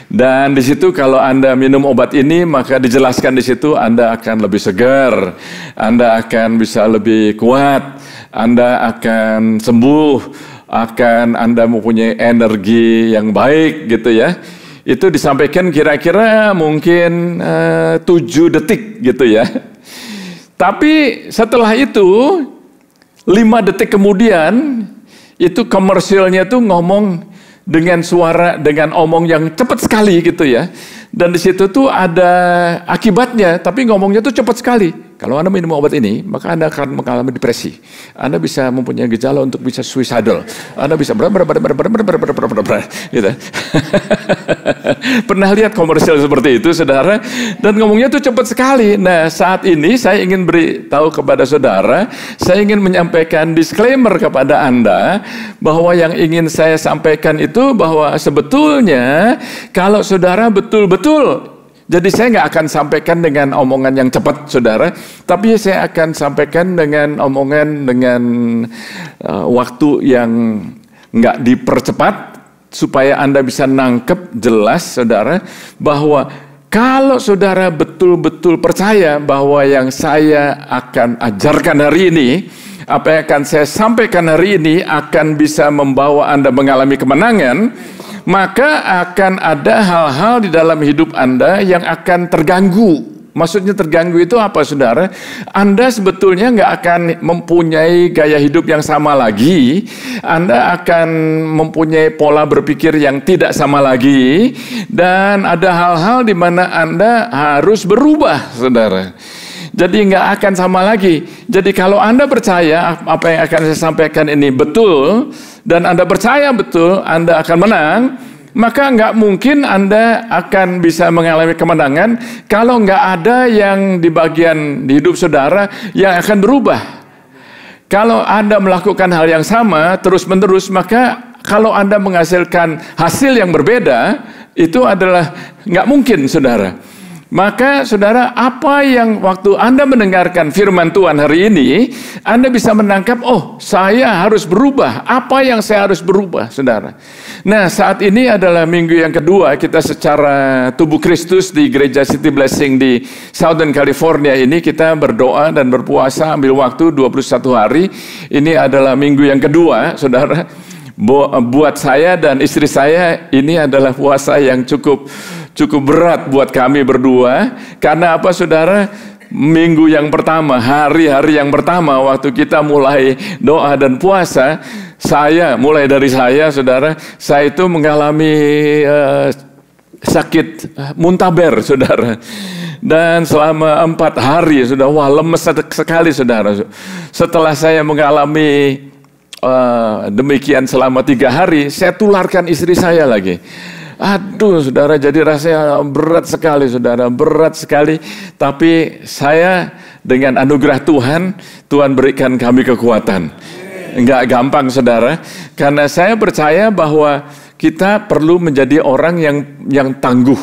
[SPEAKER 7] Dan di situ kalau Anda minum obat ini, maka dijelaskan di situ Anda akan lebih segar, Anda akan bisa lebih kuat, Anda akan sembuh, Anda mempunyai energi yang baik gitu ya. Itu disampaikan kira-kira mungkin 7 detik gitu ya. Tapi setelah itu 5 detik kemudian itu komersilnya tuh ngomong dengan suara, dengan omong yang cepat sekali gitu ya. Dan di situ tuh ada akibatnya, tapi ngomongnya tuh cepat sekali. Kalau Anda minum obat ini, maka Anda akan mengalami depresi. Anda bisa mempunyai gejala untuk bisa suicidal. Anda bisa gitu. Pernah lihat komersial seperti itu, saudara? Dan ngomongnya tuh cepat sekali. Nah, saat ini saya ingin beritahu kepada saudara, saya ingin menyampaikan disclaimer kepada Anda bahwa yang ingin saya sampaikan itu bahwa sebetulnya kalau saudara betul-betul, jadi saya nggak akan sampaikan dengan omongan yang cepat, saudara, tapi saya akan sampaikan dengan omongan dengan waktu yang nggak dipercepat, supaya Anda bisa nangkep jelas, saudara, bahwa kalau saudara betul-betul percaya bahwa yang saya akan ajarkan hari ini, apa yang akan saya sampaikan hari ini akan bisa membawa Anda mengalami kemenangan, maka akan ada hal-hal di dalam hidup Anda yang akan terganggu Maksudnya terganggu itu apa, saudara? Anda sebetulnya nggak akan mempunyai gaya hidup yang sama lagi. Anda akan mempunyai pola berpikir yang tidak sama lagi. Dan ada hal-hal di mana Anda harus berubah, saudara. Jadi nggak akan sama lagi. Jadi kalau Anda percaya apa yang akan saya sampaikan ini betul, dan Anda percaya betul, Anda akan menang, maka nggak mungkin Anda akan bisa mengalami kemenangan kalau nggak ada yang di bagian di hidup saudara yang akan berubah. Kalau Anda melakukan hal yang sama terus-menerus, maka kalau Anda menghasilkan hasil yang berbeda, itu adalah nggak mungkin, saudara. Maka saudara, apa yang waktu Anda mendengarkan firman Tuhan hari ini, Anda bisa menangkap, oh saya harus berubah, apa yang saya harus berubah, saudara. Nah, saat ini adalah minggu yang kedua kita secara tubuh Kristus di Gereja City Blessing di Southern California ini, kita berdoa dan berpuasa ambil waktu 21 hari. Ini adalah minggu yang kedua, saudara. Buat saya dan istri saya ini adalah puasa yang cukup berat buat kami berdua. Karena apa, saudara? Minggu yang pertama, hari-hari yang pertama waktu kita mulai doa dan puasa, mulai dari saya, saudara, saya itu mengalami sakit muntaber, saudara. Dan selama 4 hari, sudah lemes sekali, saudara. Setelah saya mengalami demikian selama 3 hari, saya tularkan istri saya lagi. Aduh, saudara, jadi rasanya berat sekali, saudara, berat sekali. Tapi saya dengan anugerah Tuhan, Tuhan berikan kami kekuatan. Enggak gampang, saudara, karena saya percaya bahwa kita perlu menjadi orang yang tangguh.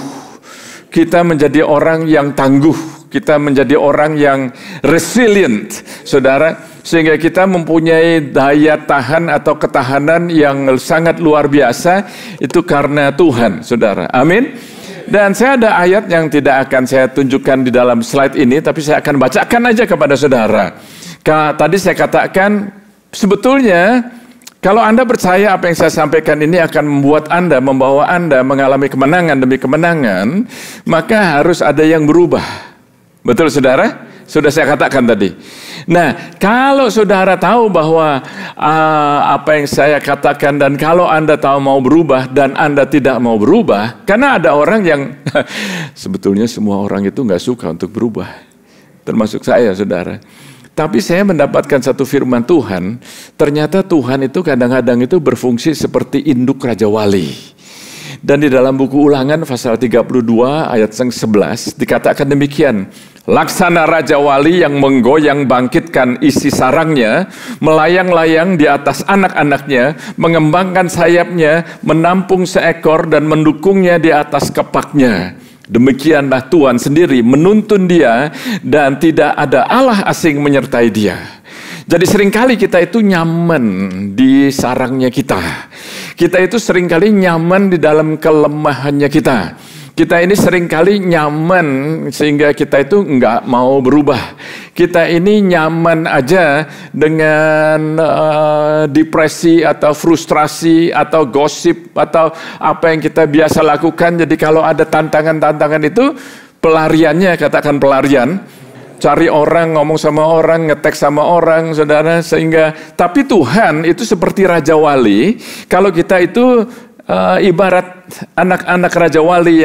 [SPEAKER 7] Kita menjadi orang yang tangguh. Kita menjadi orang yang resilient, saudara, sehingga kita mempunyai daya tahan atau ketahanan yang sangat luar biasa. Itu karena Tuhan, saudara. Amin. Dan saya ada ayat yang tidak akan saya tunjukkan di dalam slide ini, tapi saya akan bacakan aja kepada saudara. Tadi saya katakan, sebetulnya kalau Anda percaya apa yang saya sampaikan ini akan membawa Anda mengalami kemenangan demi kemenangan, maka harus ada yang berubah. Betul, saudara? Sudah saya katakan tadi. Nah, kalau saudara tahu bahwa apa yang saya katakan, dan kalau Anda tahu mau berubah dan Anda tidak mau berubah, karena ada orang yang sebetulnya semua orang itu nggak suka untuk berubah, termasuk saya, saudara. Tapi saya mendapatkan satu firman Tuhan, ternyata Tuhan itu kadang-kadang itu berfungsi seperti induk Raja Wali. Dan di dalam buku Ulangan pasal 32 ayat 11 dikatakan demikian. Laksana Raja Wali yang menggoyang bangkitkan isi sarangnya, melayang-layang di atas anak-anaknya, mengembangkan sayapnya, menampung seekor dan mendukungnya di atas kepaknya. Demikianlah Tuhan sendiri menuntun dia, dan tidak ada Allah asing menyertai dia. Jadi seringkali kita itu nyaman di sarangnya kita. Kita itu seringkali nyaman di dalam kelemahannya kita. Kita ini seringkali nyaman sehingga kita itu nggak mau berubah. Kita ini nyaman aja dengan depresi atau frustrasi atau gosip atau apa yang kita biasa lakukan. Jadi kalau ada tantangan-tantangan itu, pelariannya, katakan pelarian. Cari orang, ngomong sama orang, ngetek sama orang, saudara. Sehingga, tapi Tuhan itu seperti Raja Wali. Kalau kita itu ibarat anak-anak Raja Wali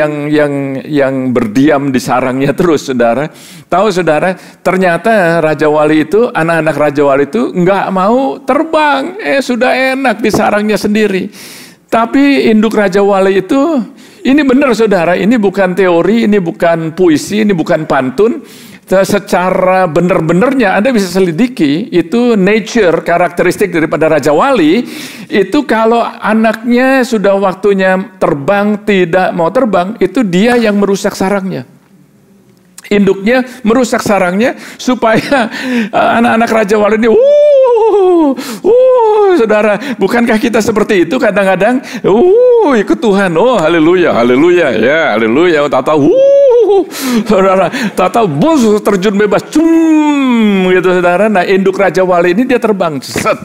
[SPEAKER 7] yang berdiam di sarangnya terus, saudara. Tahu, saudara, ternyata Raja Wali itu, anak-anak Raja Wali itu nggak mau terbang. Sudah enak di sarangnya sendiri. Tapi induk Raja Wali itu, ini benar, saudara. Ini bukan teori, ini bukan puisi, ini bukan pantun. Secara benar-benarnya Anda bisa selidiki, itu nature, karakteristik daripada Raja Wali. Itu kalau anaknya sudah waktunya terbang, tidak mau terbang, itu dia yang merusak sarangnya. Induknya merusak sarangnya supaya anak-anak Raja Wali ini saudara, bukankah kita seperti itu kadang-kadang? Ikut Tuhan, haleluya, haleluya, ya, haleluya. Tahu, saudara, tahu bos terjun bebas, gitu, saudara. Nah, induk Raja Wali ini dia terbang, set,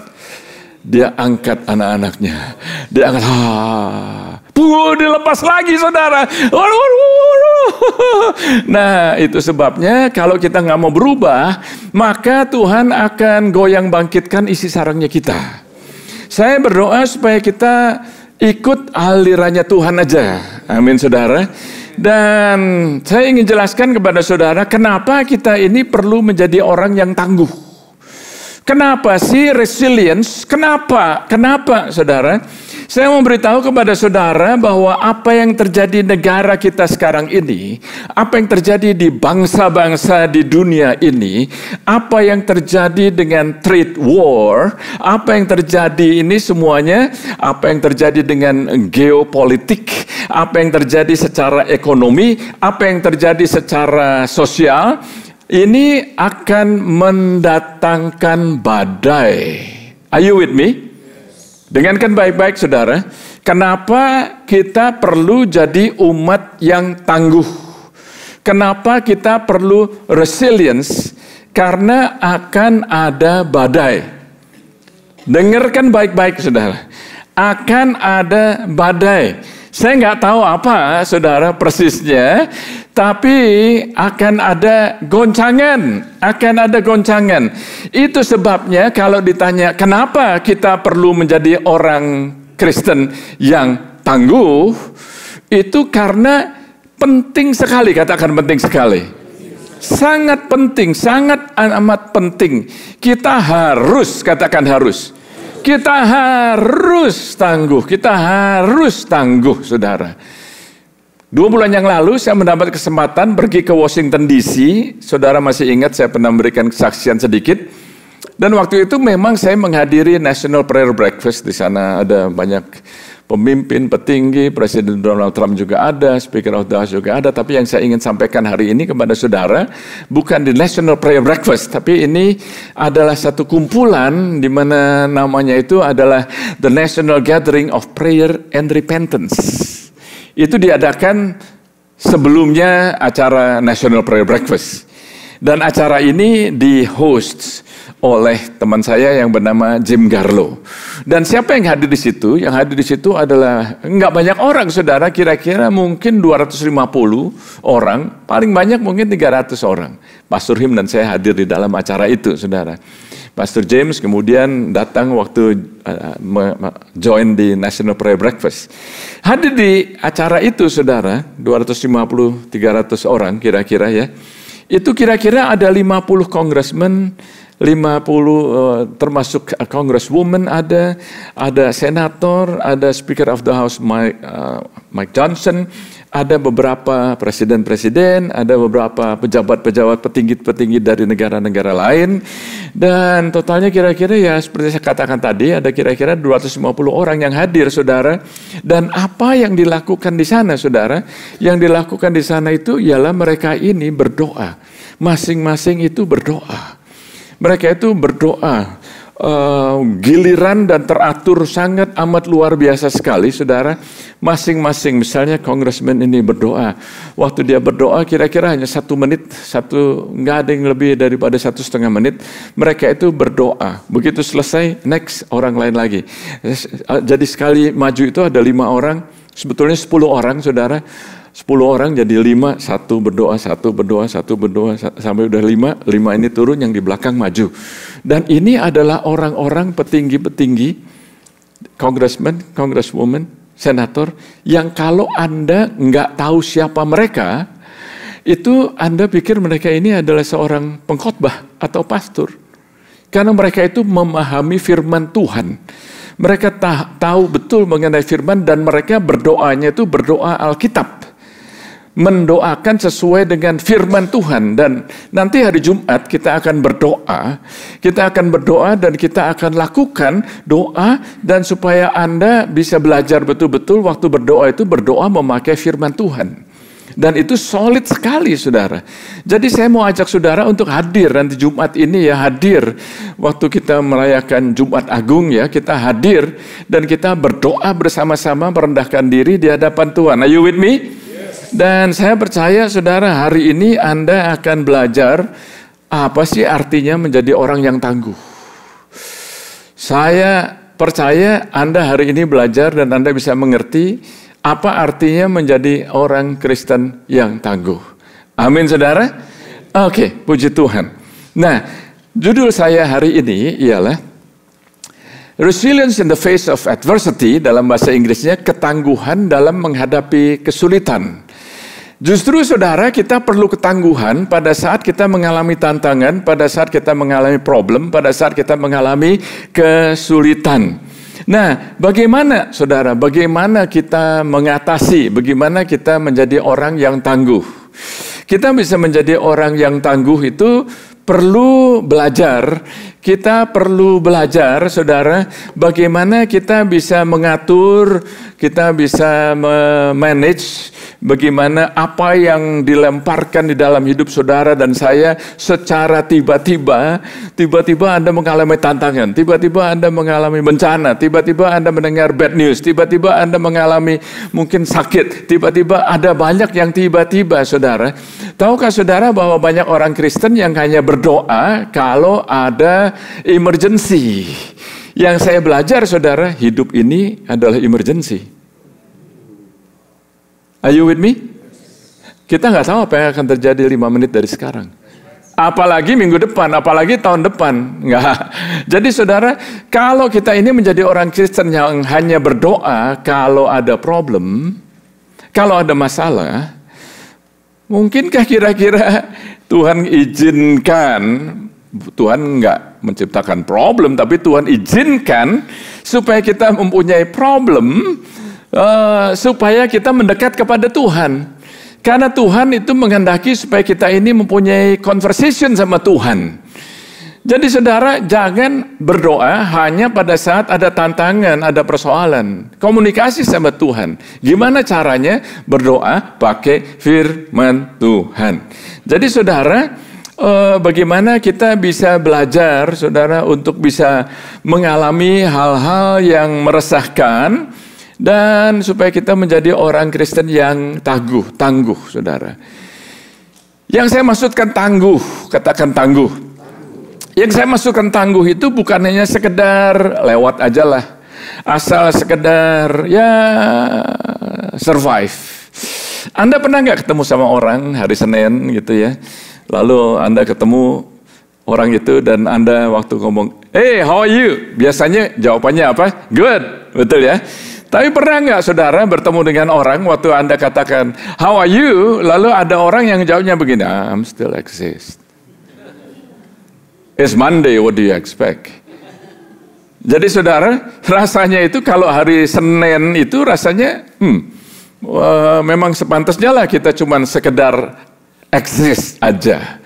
[SPEAKER 7] dia angkat anak-anaknya, dia angkat, dilepas lagi, saudara. Nah, itu sebabnya kalau kita nggak mau berubah, maka Tuhan akan goyang bangkitkan isi sarangnya kita. Saya berdoa supaya kita ikut alirannya Tuhan aja. Amin, saudara. Dan saya ingin jelaskan kepada saudara, kenapa kita ini perlu menjadi orang yang tangguh. Kenapa sih resilience? Kenapa, saudara? Saya mau beritahu kepada saudara bahwa apa yang terjadi di negara kita sekarang ini, apa yang terjadi di bangsa-bangsa di dunia ini, apa yang terjadi dengan trade war, apa yang terjadi ini semuanya, apa yang terjadi dengan geopolitik, apa yang terjadi secara ekonomi, apa yang terjadi secara sosial, ini akan mendatangkan badai. Are you with me? Dengarkan baik-baik, saudara. Kenapa kita perlu jadi umat yang tangguh? Kenapa kita perlu resilience? Karena akan ada badai. Dengarkan baik-baik, saudara. Akan ada badai. Saya nggak tahu apa, saudara, persisnya, tapi akan ada goncangan, Itu sebabnya kalau ditanya kenapa kita perlu menjadi orang Kristen yang tangguh, itu karena penting sekali, katakan penting sekali. Sangat penting, sangat amat penting. Kita harus, katakan harus. Kita harus tangguh, saudara. 2 bulan yang lalu saya mendapat kesempatan pergi ke Washington DC. Saudara masih ingat saya pernah memberikan kesaksian sedikit. Dan waktu itu memang saya menghadiri National Prayer Breakfast. Di sana ada banyak pemimpin, petinggi, Presiden Donald Trump juga ada, Speaker of the House juga ada. Tapi yang saya ingin sampaikan hari ini kepada saudara, bukan di National Prayer Breakfast, tapi ini adalah satu kumpulan di mana namanya itu adalah The National Gathering of Prayer and Repentance. Itu diadakan sebelumnya acara National Prayer Breakfast. Dan acara ini di-host oleh teman saya yang bernama Jim Garlow. Dan siapa yang hadir di situ? Yang hadir di situ adalah nggak banyak orang, saudara. Kira-kira mungkin 250 orang, paling banyak mungkin 300 orang. Pastor Him dan saya hadir di dalam acara itu, saudara. Pastor James kemudian datang waktu join di National Prayer Breakfast. Hadir di acara itu, saudara, 250-300 orang kira-kira ya. Itu kira-kira ada 50 congressman, 50 termasuk congresswoman ada senator, ada Speaker of the House Mike Johnson, ada beberapa presiden-presiden, ada beberapa pejabat-pejabat petinggi-petinggi dari negara-negara lain, dan totalnya kira-kira ya seperti saya katakan tadi ada kira-kira 250 orang yang hadir, saudara. Dan apa yang dilakukan di sana, saudara? Yang dilakukan di sana itu ialah mereka ini berdoa, masing-masing itu berdoa. Mereka itu berdoa giliran dan teratur sangat amat luar biasa sekali, saudara. Masing-masing, misalnya congressman ini berdoa. Waktu dia berdoa kira-kira hanya 1 menit, nggak ada yang lebih daripada 1,5 menit. Mereka itu berdoa. Begitu selesai, next orang lain lagi. Jadi sekali maju itu ada 5 orang, sebetulnya 10 orang, saudara. 10 orang jadi 5, satu berdoa, sampai udah 5 ini turun, yang di belakang maju. Dan ini adalah orang-orang petinggi-petinggi, congressman, congresswoman, senator, yang kalau Anda nggak tahu siapa mereka, itu Anda pikir mereka ini adalah seorang pengkhotbah atau pastor. Karena mereka itu memahami firman Tuhan. Mereka tahu betul mengenai firman, dan mereka berdoanya itu berdoa Alkitab. Mendoakan sesuai dengan firman Tuhan. Dan nanti hari Jumat kita akan berdoa dan kita akan lakukan doa, dan supaya Anda bisa belajar betul-betul waktu berdoa itu berdoa memakai firman Tuhan. Dan itu solid sekali, saudara. Jadi saya mau ajak saudara untuk hadir nanti Jumat ini ya, hadir waktu kita merayakan Jumat Agung ya, kita hadir dan kita berdoa bersama-sama, merendahkan diri di hadapan Tuhan. Are you with me? Dan saya percaya saudara, hari ini Anda akan belajar apa sih artinya menjadi orang yang tangguh. Saya percaya Anda hari ini belajar dan Anda bisa mengerti Apa artinya menjadi orang Kristen yang tangguh? Amin, saudara. Oke, puji Tuhan. Nah, judul saya hari ini ialah Resilience in the Face of Adversity, dalam bahasa Inggrisnya ketangguhan dalam menghadapi kesulitan. Justru saudara, kita perlu ketangguhan pada saat kita mengalami tantangan, pada saat kita mengalami problem, pada saat kita mengalami kesulitan. Nah, bagaimana saudara, bagaimana kita mengatasi, bagaimana kita menjadi orang yang tangguh? Kita bisa menjadi orang yang tangguh itu perlu belajar. Kita perlu belajar, saudara, bagaimana kita bisa mengatur, kita bisa manage, bagaimana apa yang dilemparkan di dalam hidup saudara dan saya secara tiba-tiba Anda mengalami tantangan, tiba-tiba Anda mengalami bencana, tiba-tiba Anda mendengar bad news, tiba-tiba Anda mengalami mungkin sakit, tiba-tiba ada banyak yang tiba-tiba, saudara. Tahukah saudara bahwa banyak orang Kristen yang hanya berdoa kalau ada emergency? Yang saya belajar, saudara, hidup ini adalah emergency. Are you with me? Kita nggak tahu apa yang akan terjadi 5 menit dari sekarang. Apalagi minggu depan, apalagi tahun depan. Nggak. Jadi saudara, kalau kita ini menjadi orang Kristen yang hanya berdoa kalau ada problem, kalau ada masalah, mungkinkah kira-kira Tuhan izinkan, Tuhan nggak menciptakan problem, tapi Tuhan izinkan supaya kita mempunyai problem, supaya kita mendekat kepada Tuhan. Karena Tuhan itu menghendaki supaya kita ini mempunyai conversation sama Tuhan. Jadi saudara, jangan berdoa hanya pada saat ada tantangan, ada persoalan. Komunikasi sama Tuhan. Gimana caranya? Berdoa pakai firman Tuhan. Jadi saudara, bagaimana kita bisa belajar, saudara, untuk bisa mengalami hal-hal yang meresahkan, dan supaya kita menjadi orang Kristen yang tangguh, saudara. Yang saya maksudkan tangguh, katakan tangguh. Yang saya maksudkan tangguh itu bukan hanya sekedar lewat aja lah, asal sekedar ya survive. Anda pernah nggak ketemu sama orang hari Senin gitu ya, lalu Anda ketemu orang itu dan Anda waktu ngomong, "Hey, how are you?" Biasanya jawabannya apa? Good, betul ya. Tapi pernah nggak saudara bertemu dengan orang waktu Anda katakan, "How are you?" Lalu ada orang yang jawabnya begini, "I'm still exist." It's Monday, what do you expect? Jadi saudara, rasanya itu kalau hari Senin itu rasanya, memang sepantasnya lah kita cuma sekedar exist aja.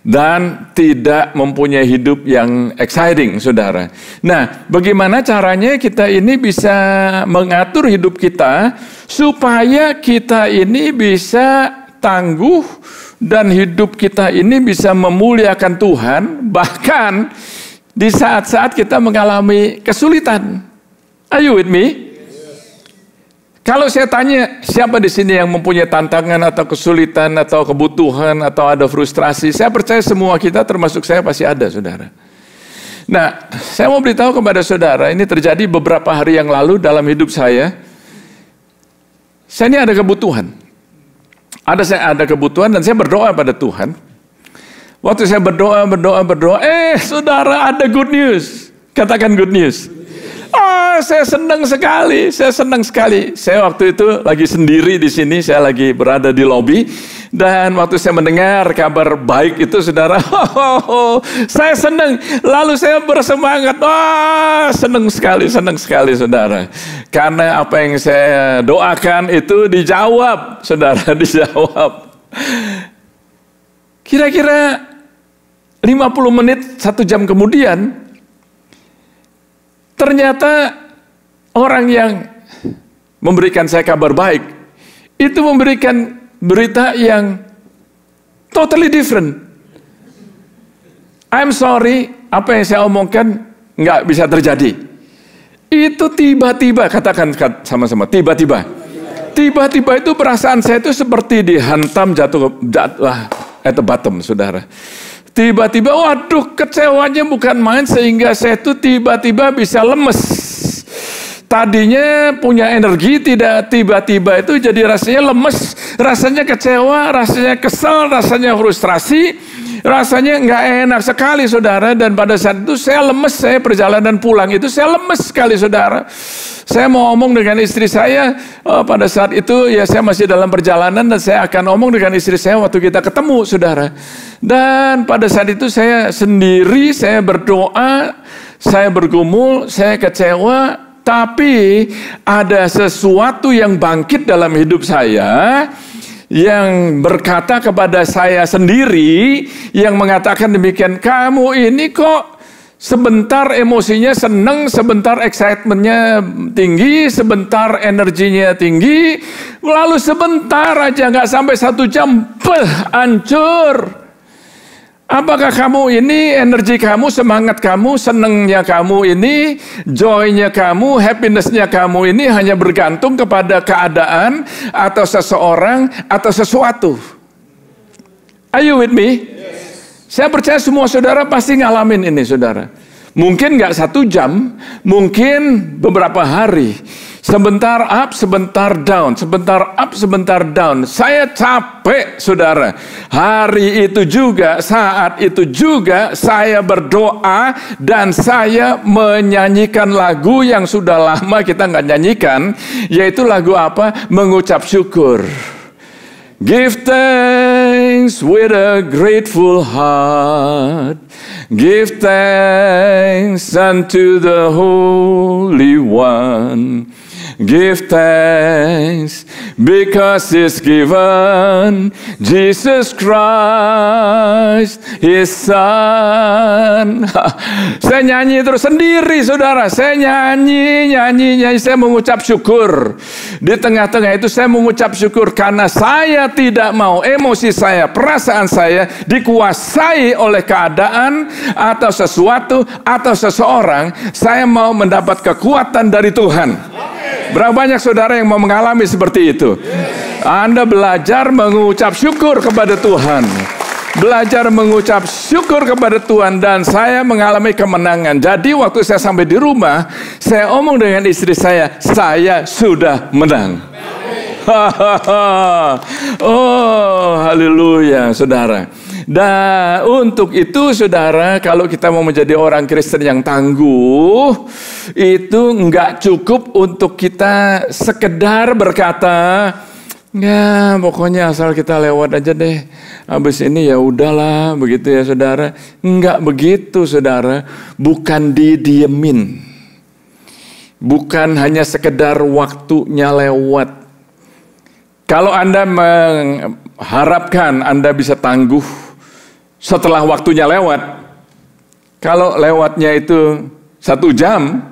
[SPEAKER 7] Dan tidak mempunyai hidup yang exciting, saudara. Nah, bagaimana caranya kita ini bisa mengatur hidup kita supaya kita ini bisa tangguh dan hidup kita ini bisa memuliakan Tuhan bahkan di saat-saat kita mengalami kesulitan. Are you with me? Kalau saya tanya, siapa di sini yang mempunyai tantangan atau kesulitan atau kebutuhan atau ada frustrasi, saya percaya semua kita termasuk saya pasti ada, saudara. Nah, saya mau beritahu kepada saudara, ini terjadi beberapa hari yang lalu dalam hidup saya. Saya ini ada kebutuhan. Saya ada kebutuhan dan saya berdoa pada Tuhan. Waktu saya berdoa, saudara, ada good news. Katakan good news. Saya senang sekali. Saya waktu itu lagi sendiri di sini, saya lagi berada di lobi, dan waktu saya mendengar kabar baik itu, saudara, saya senang. Lalu saya bersemangat, senang sekali, saudara. Karena apa yang saya doakan itu dijawab, saudara, dijawab. Kira-kira 50 menit, 1 jam kemudian, ternyata orang yang memberikan saya kabar baik itu memberikan berita yang totally different. I'm sorry, apa yang saya omongkan nggak bisa terjadi. Itu tiba-tiba, katakan sama-sama, tiba-tiba. Tiba-tiba itu perasaan saya itu seperti dihantam jatuh at the bottom, saudara. Tiba-tiba, waduh, kecewanya bukan main sehingga saya itu tiba-tiba bisa lemes. Tadinya punya energi, tidak tiba-tiba itu jadi rasanya lemes, rasanya kecewa, rasanya kesel, rasanya frustrasi, rasanya nggak enak sekali saudara. Dan pada saat itu saya lemes, saya perjalanan pulang itu saya lemes sekali saudara. Saya mau ngomong dengan istri saya pada saat itu ya saya masih dalam perjalanan dan saya akan ngomong dengan istri saya waktu kita ketemu saudara. Dan pada saat itu saya sendiri, saya berdoa, saya bergumul, saya kecewa. Tapi ada sesuatu yang bangkit dalam hidup saya yang berkata kepada saya sendiri, yang mengatakan demikian, kamu ini kok sebentar emosinya seneng, sebentar excitementnya tinggi, sebentar energinya tinggi, lalu sebentar aja nggak sampai 1 jam, hancur. Apakah kamu ini, energi kamu, semangat kamu, senengnya kamu ini, joy-nya kamu, happiness-nya kamu ini hanya bergantung kepada keadaan atau seseorang atau sesuatu? Are you with me? Yes. Saya percaya semua saudara pasti ngalamin ini saudara. Mungkin nggak 1 jam, mungkin beberapa hari. Sebentar up, sebentar down, sebentar up, sebentar down. Saya capek, saudara. Hari itu juga, saat itu juga, saya berdoa dan saya menyanyikan lagu yang sudah lama kita nggak nyanyikan, yaitu lagu apa? Mengucap syukur. Give thanks with a grateful heart. Give thanks unto the Holy One. Give thanks because it's given Jesus Christ His Son. Saya nyanyi terus sendiri saudara. Saya nyanyi. Saya mengucap syukur. Di tengah-tengah itu saya mengucap syukur karena saya tidak mau emosi saya, perasaan saya dikuasai oleh keadaan atau sesuatu atau seseorang. Saya mau mendapat kekuatan dari Tuhan. Berapa banyak saudara yang mau mengalami seperti itu? Anda belajar mengucap syukur kepada Tuhan. Belajar mengucap syukur kepada Tuhan. Dan saya mengalami kemenangan. Jadi waktu saya sampai di rumah, saya omong dengan istri saya sudah menang. Oh, haleluya saudara. Dan untuk itu saudara, kalau kita mau menjadi orang Kristen yang tangguh, itu enggak cukup untuk kita sekedar berkata, ya pokoknya asal kita lewat aja deh, habis ini ya udahlah, begitu ya saudara. Enggak begitu saudara, bukan didiemin, bukan hanya sekedar waktunya lewat. Kalau Anda mengharapkan Anda bisa tangguh setelah waktunya lewat, kalau lewatnya itu 1 jam,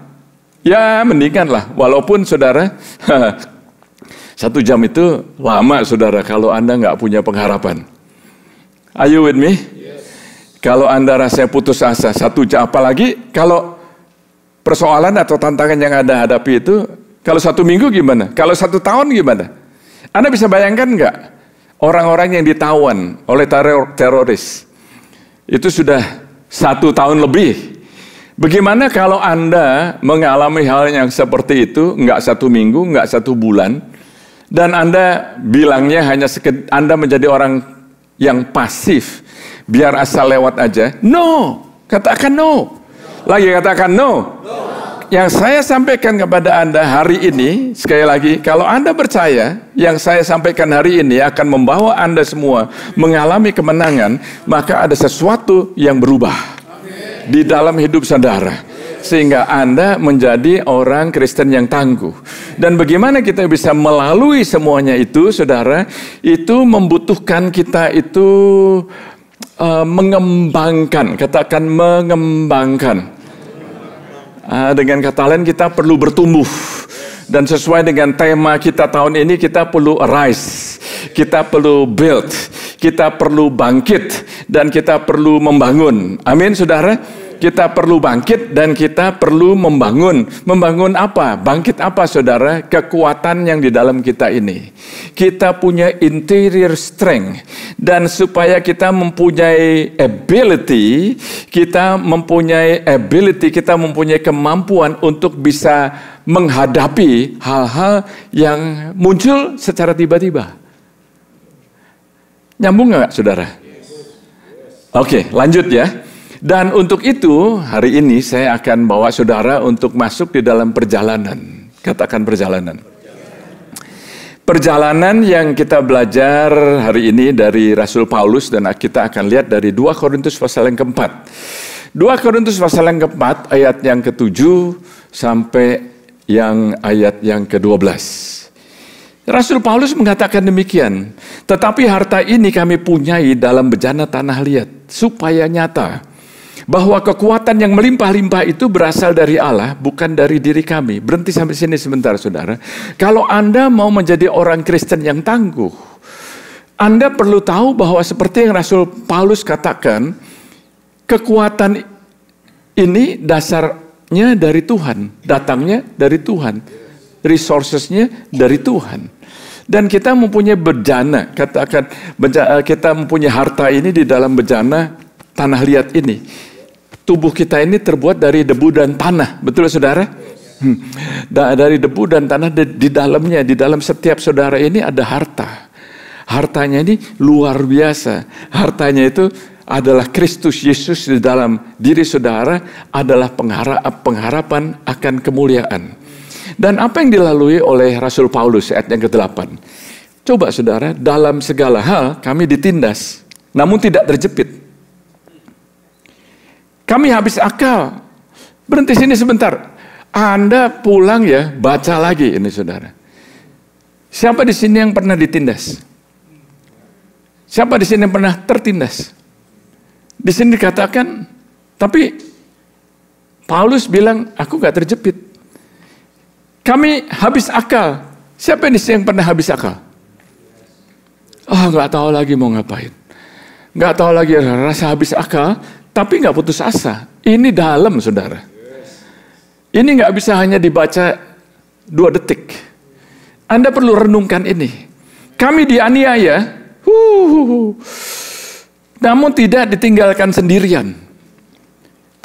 [SPEAKER 7] ya mendingan lah. Walaupun saudara 1 jam itu lama saudara kalau Anda nggak punya pengharapan. Are you with me? Yes. Kalau Anda rasanya putus asa 1 jam, apalagi kalau persoalan atau tantangan yang Anda hadapi itu, kalau 1 minggu gimana? Kalau 1 tahun gimana? Anda bisa bayangkan nggak orang-orang yang ditawan oleh teroris? Itu sudah 1 tahun lebih. Bagaimana kalau Anda mengalami hal yang seperti itu, nggak 1 minggu, nggak 1 bulan, dan Anda bilangnya hanya Anda menjadi orang yang pasif, biar asal lewat aja? No, katakan no. Lagi katakan no. Yang saya sampaikan kepada Anda hari ini, sekali lagi, kalau Anda percaya yang saya sampaikan hari ini akan membawa Anda semua mengalami kemenangan, maka ada sesuatu yang berubah di dalam hidup saudara, sehingga Anda menjadi orang Kristen yang tangguh. Dan bagaimana kita bisa melalui semuanya itu, saudara, itu membutuhkan kita itu mengembangkan, katakan mengembangkan. Dengan kata lain kita perlu bertumbuh. Dan sesuai dengan tema kita tahun ini, kita perlu arise, kita perlu build, kita perlu bangkit, dan kita perlu membangun. Amin saudara. Kita perlu bangkit dan kita perlu membangun. Membangun apa? Bangkit apa saudara? Kekuatan yang di dalam kita ini. Kita punya interior strength. Dan supaya kita mempunyai ability, kita mempunyai kemampuan untuk bisa menghadapi hal-hal yang muncul secara tiba-tiba. Nyambung nggak, saudara? Oke, lanjut ya. Dan untuk itu, hari ini saya akan bawa saudara untuk masuk di dalam perjalanan. Katakan perjalanan. Perjalanan yang kita belajar hari ini dari Rasul Paulus, dan kita akan lihat dari 2 Korintus pasal yang keempat. 2 Korintus pasal yang keempat, ayat yang ke-7 sampai yang ayat yang ke-12. Rasul Paulus mengatakan demikian, tetapi harta ini kami punyai dalam bejana tanah liat, supaya nyata bahwa kekuatan yang melimpah-limpah itu berasal dari Allah, bukan dari diri kami. Berhenti sampai sini sebentar, saudara. Kalau Anda mau menjadi orang Kristen yang tangguh, Anda perlu tahu bahwa seperti yang Rasul Paulus katakan, kekuatan ini dasarnya dari Tuhan, datangnya dari Tuhan, resourcesnya dari Tuhan. Dan kita mempunyai bejana, katakan kita mempunyai harta ini di dalam bejana tanah liat ini. Tubuh kita ini terbuat dari debu dan tanah, betul saudara? Dari debu dan tanah, di dalamnya, di dalam setiap saudara ini ada harta. Hartanya ini luar biasa. Hartanya itu adalah Kristus Yesus di dalam diri saudara, adalah pengharapan akan kemuliaan. Dan apa yang dilalui oleh Rasul Paulus ayat yang ke-8? Coba saudara, dalam segala hal kami ditindas, namun tidak terjepit. Kami habis akal. Berhenti sini sebentar. Anda pulang ya, baca lagi ini saudara. Siapa di sini yang pernah ditindas? Siapa di sini yang pernah tertindas? Di sini dikatakan, tapi Paulus bilang, aku gak terjepit. Kami habis akal. Siapa di sini yang pernah habis akal? Oh, gak tahu lagi mau ngapain. Gak tahu lagi, rasa habis akal. Tapi nggak putus asa. Ini dalam, saudara. Ini nggak bisa hanya dibaca 2 detik. Anda perlu renungkan ini. Kami dianiaya, namun tidak ditinggalkan sendirian.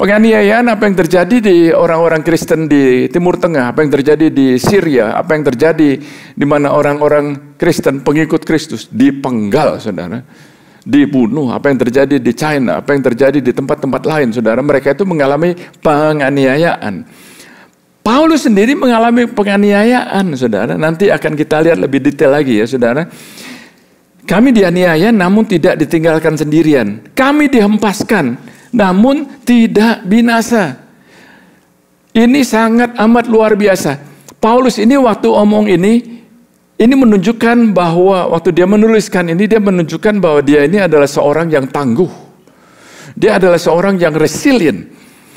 [SPEAKER 7] Penganiayaan apa yang terjadi di orang-orang Kristen di Timur Tengah, apa yang terjadi di Syria, apa yang terjadi di mana orang-orang Kristen pengikut Kristus dipenggal, saudara. Dibunuh, apa yang terjadi di China, apa yang terjadi di tempat-tempat lain, saudara. Mereka itu mengalami penganiayaan. Paulus sendiri mengalami penganiayaan, saudara. Nanti akan kita lihat lebih detail lagi ya, saudara. Kami dianiaya namun tidak ditinggalkan sendirian. Kami dihempaskan namun tidak binasa. Ini sangat amat luar biasa. Paulus ini waktu omong ini menunjukkan bahwa waktu dia menuliskan ini, dia menunjukkan bahwa dia ini adalah seorang yang tangguh. Dia adalah seorang yang resilient.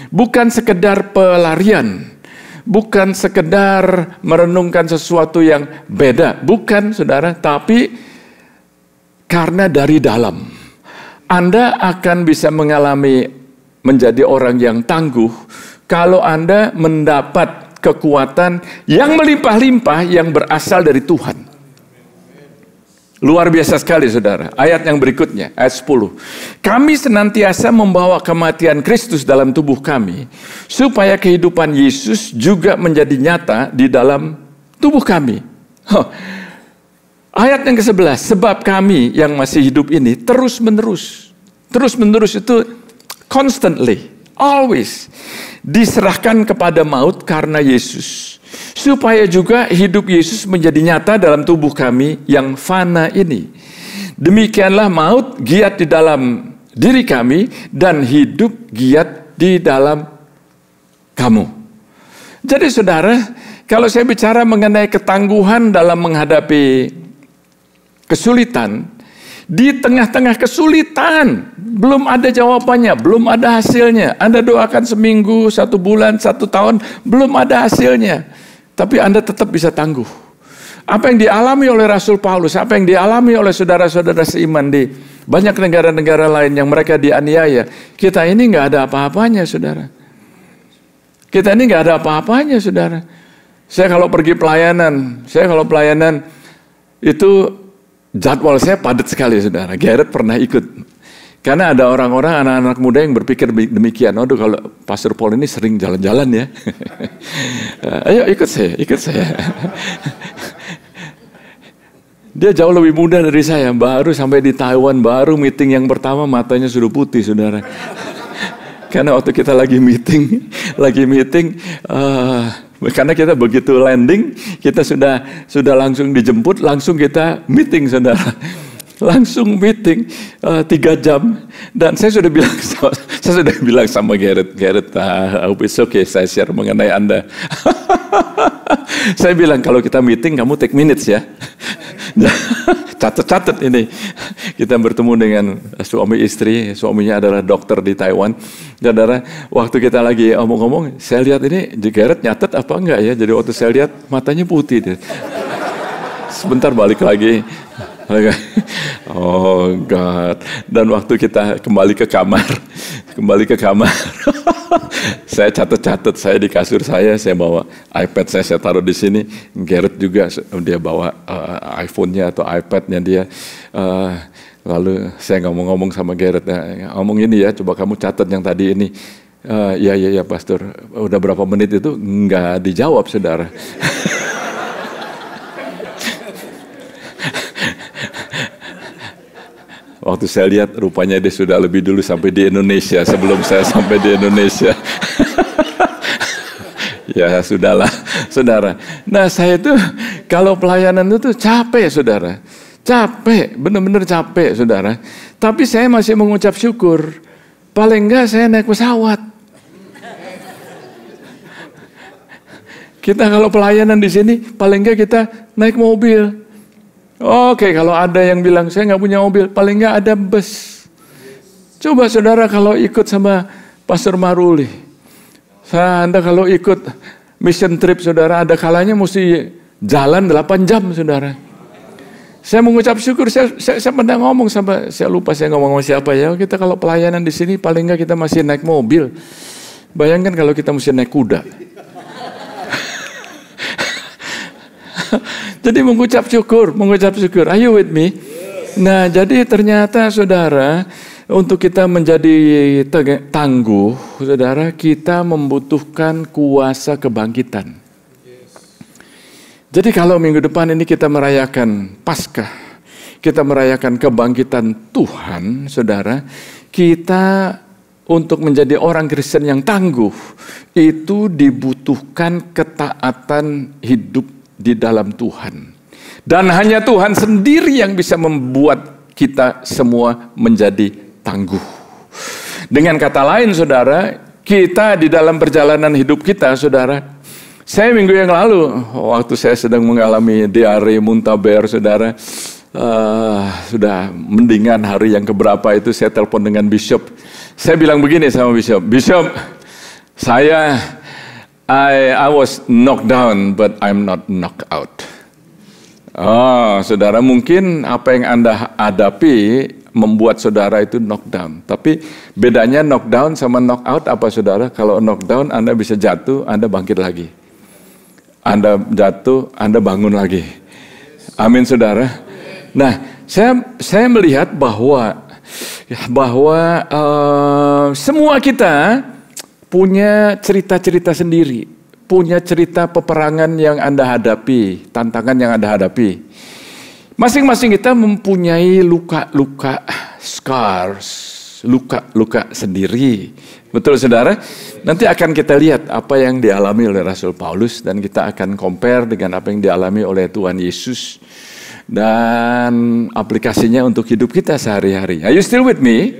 [SPEAKER 7] Bukan sekedar pelarian. Bukan sekedar merenungkan sesuatu yang beda. Bukan, saudara. Tapi karena dari dalam. Anda akan bisa menjadi orang yang tangguh kalau Anda mendapat kekuatan yang melimpah-limpah yang berasal dari Tuhan. Luar biasa sekali, saudara. Ayat yang berikutnya, ayat 10. Kami senantiasa membawa kematian Kristus dalam tubuh kami, supaya kehidupan Yesus juga menjadi nyata di dalam tubuh kami. Ayat yang ke-11, sebab kami yang masih hidup ini terus-menerus. Terus-menerus itu constantly, always diserahkan kepada maut karena Yesus, supaya juga hidup Yesus menjadi nyata dalam tubuh kami yang fana ini. Demikianlah maut giat di dalam diri kami dan hidup giat di dalam kamu. Jadi saudara, kalau saya bicara mengenai ketangguhan dalam menghadapi kesulitan, di tengah-tengah kesulitan, belum ada jawabannya, belum ada hasilnya. Anda doakan seminggu, 1 bulan, 1 tahun, belum ada hasilnya. Tapi Anda tetap bisa tangguh. Apa yang dialami oleh Rasul Paulus, apa yang dialami oleh saudara-saudara seiman di banyak negara-negara lain yang mereka dianiaya, kita ini nggak ada apa-apanya, saudara. Kita ini nggak ada apa-apanya, saudara. Saya kalau pergi pelayanan, itu jadwal saya padat sekali, saudara. Garrett pernah ikut. Karena ada orang-orang, anak-anak muda yang berpikir demikian. Aduh, kalau Pastor Paul ini sering jalan-jalan ya. Ayo ikut saya. Dia jauh lebih muda dari saya. Baru sampai di Taiwan, baru meeting yang pertama matanya sudah putih, saudara. Karena waktu kita lagi meeting, karena kita begitu landing, kita sudah langsung dijemput, langsung kita meeting, saudara. Langsung meeting 3 jam, dan saya sudah bilang sama Garrett, I hope it's okay saya share mengenai Anda. Saya bilang kalau kita meeting kamu take minutes ya. Catat ini. Kita bertemu dengan suami istri, suaminya adalah dokter di Taiwan. Saudara, waktu kita lagi omong-omong, saya lihat ini Garrett nyatet apa enggak ya. Jadi waktu saya lihat matanya putih dia. Sebentar balik lagi. Oh God. Dan waktu kita kembali ke kamar, saya catat, saya di kasur saya bawa iPad saya taruh di sini. Garrett juga dia bawa iPhone-nya atau iPad-nya dia. Lalu saya ngomong sama Garrett, ngomong ini ya, coba kamu catat yang tadi ini. Ya Pastor. Udah berapa menit itu nggak dijawab, saudara. Waktu saya lihat rupanya dia sudah lebih dulu sampai di Indonesia sebelum saya sampai di Indonesia. Ya sudahlah, saudara. Nah saya itu kalau pelayanan itu capek, saudara. Capek, benar-benar capek, saudara. Tapi saya masih mengucap syukur. Paling enggak saya naik pesawat. Kita kalau pelayanan di sini, paling enggak kita naik mobil. Oke, kalau ada yang bilang saya nggak punya mobil, paling nggak ada bus. Coba saudara kalau ikut sama Pastor Maruli, Anda kalau ikut mission trip, saudara, ada kalanya mesti jalan 8 jam, saudara. Saya mengucap syukur, saya pernah ngomong sama, saya lupa saya ngomong sama siapa ya, kita kalau pelayanan di sini paling nggak kita masih naik mobil. Bayangkan kalau kita mesti naik kuda. Jadi mengucap syukur. Are you with me? Nah, jadi ternyata saudara, untuk kita menjadi tangguh, saudara, kita membutuhkan kuasa kebangkitan. Jadi kalau minggu depan ini kita merayakan Paskah, kita merayakan kebangkitan Tuhan, saudara, kita untuk menjadi orang Kristen yang tangguh, itu dibutuhkan ketaatan hidup di dalam Tuhan. Dan hanya Tuhan sendiri yang bisa membuat kita semua menjadi tangguh. Dengan kata lain, saudara, kita di dalam perjalanan hidup kita, saudara, saya minggu yang lalu, waktu saya sedang mengalami diare muntaber, saudara, sudah mendingan hari yang keberapa itu, saya telepon dengan Bishop. Saya bilang begini sama Bishop, I was knocked down, but I'm not knocked out. Oh, saudara, mungkin apa yang Anda hadapi membuat saudara itu knocked down. Tapi bedanya knockdown sama knockout apa, saudara? Kalau knockdown Anda bisa jatuh, Anda bangkit lagi. Anda jatuh, Anda bangun lagi. Amin, saudara. Nah, saya melihat bahwa semua kita punya cerita-cerita sendiri, punya cerita peperangan yang Anda hadapi, tantangan yang Anda hadapi. Masing-masing kita mempunyai luka-luka, scars, luka-luka sendiri. Betul, saudara? Nanti akan kita lihat apa yang dialami oleh Rasul Paulus, dan kita akan compare dengan apa yang dialami oleh Tuhan Yesus, dan aplikasinya untuk hidup kita sehari-hari. Are you still with me?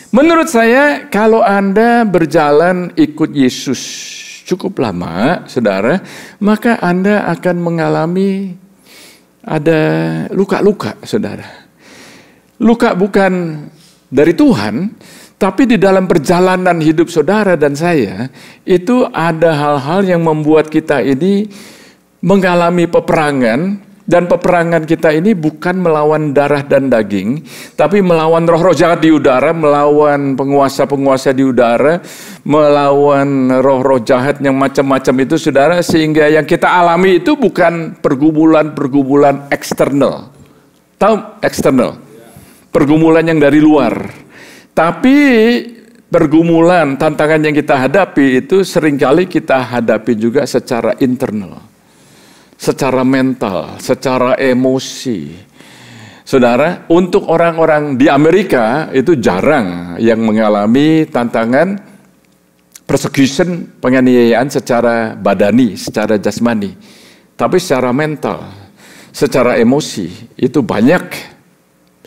[SPEAKER 7] Menurut saya, kalau Anda berjalan ikut Yesus cukup lama, saudara, maka Anda akan mengalami ada luka-luka, saudara. Luka bukan dari Tuhan, tapi di dalam perjalanan hidup saudara dan saya, itu ada hal-hal yang membuat kita ini mengalami peperangan. Dan peperangan kita ini bukan melawan darah dan daging, tapi melawan roh-roh jahat di udara, melawan penguasa-penguasa di udara, melawan roh-roh jahat yang macam-macam itu, saudara. Sehingga yang kita alami itu bukan pergumulan eksternal. Tahu eksternal? Pergumulan yang dari luar. Tapi pergumulan, tantangan yang kita hadapi itu seringkali kita hadapi juga secara internal, secara mental, secara emosi. Saudara, untuk orang-orang di Amerika itu jarang yang mengalami tantangan persecution, penganiayaan secara badani, secara jasmani. Tapi secara mental, secara emosi itu banyak.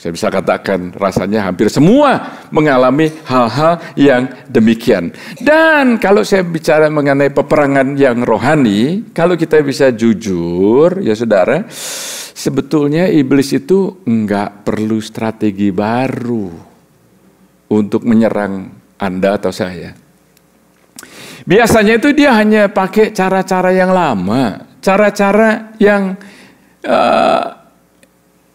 [SPEAKER 7] Saya bisa katakan rasanya hampir semua mengalami hal-hal yang demikian. Dan kalau saya bicara mengenai peperangan yang rohani, kalau kita bisa jujur, ya saudara, sebetulnya iblis itu enggak perlu strategi baru untuk menyerang Anda atau saya. Biasanya itu dia hanya pakai cara-cara yang lama, cara-cara yang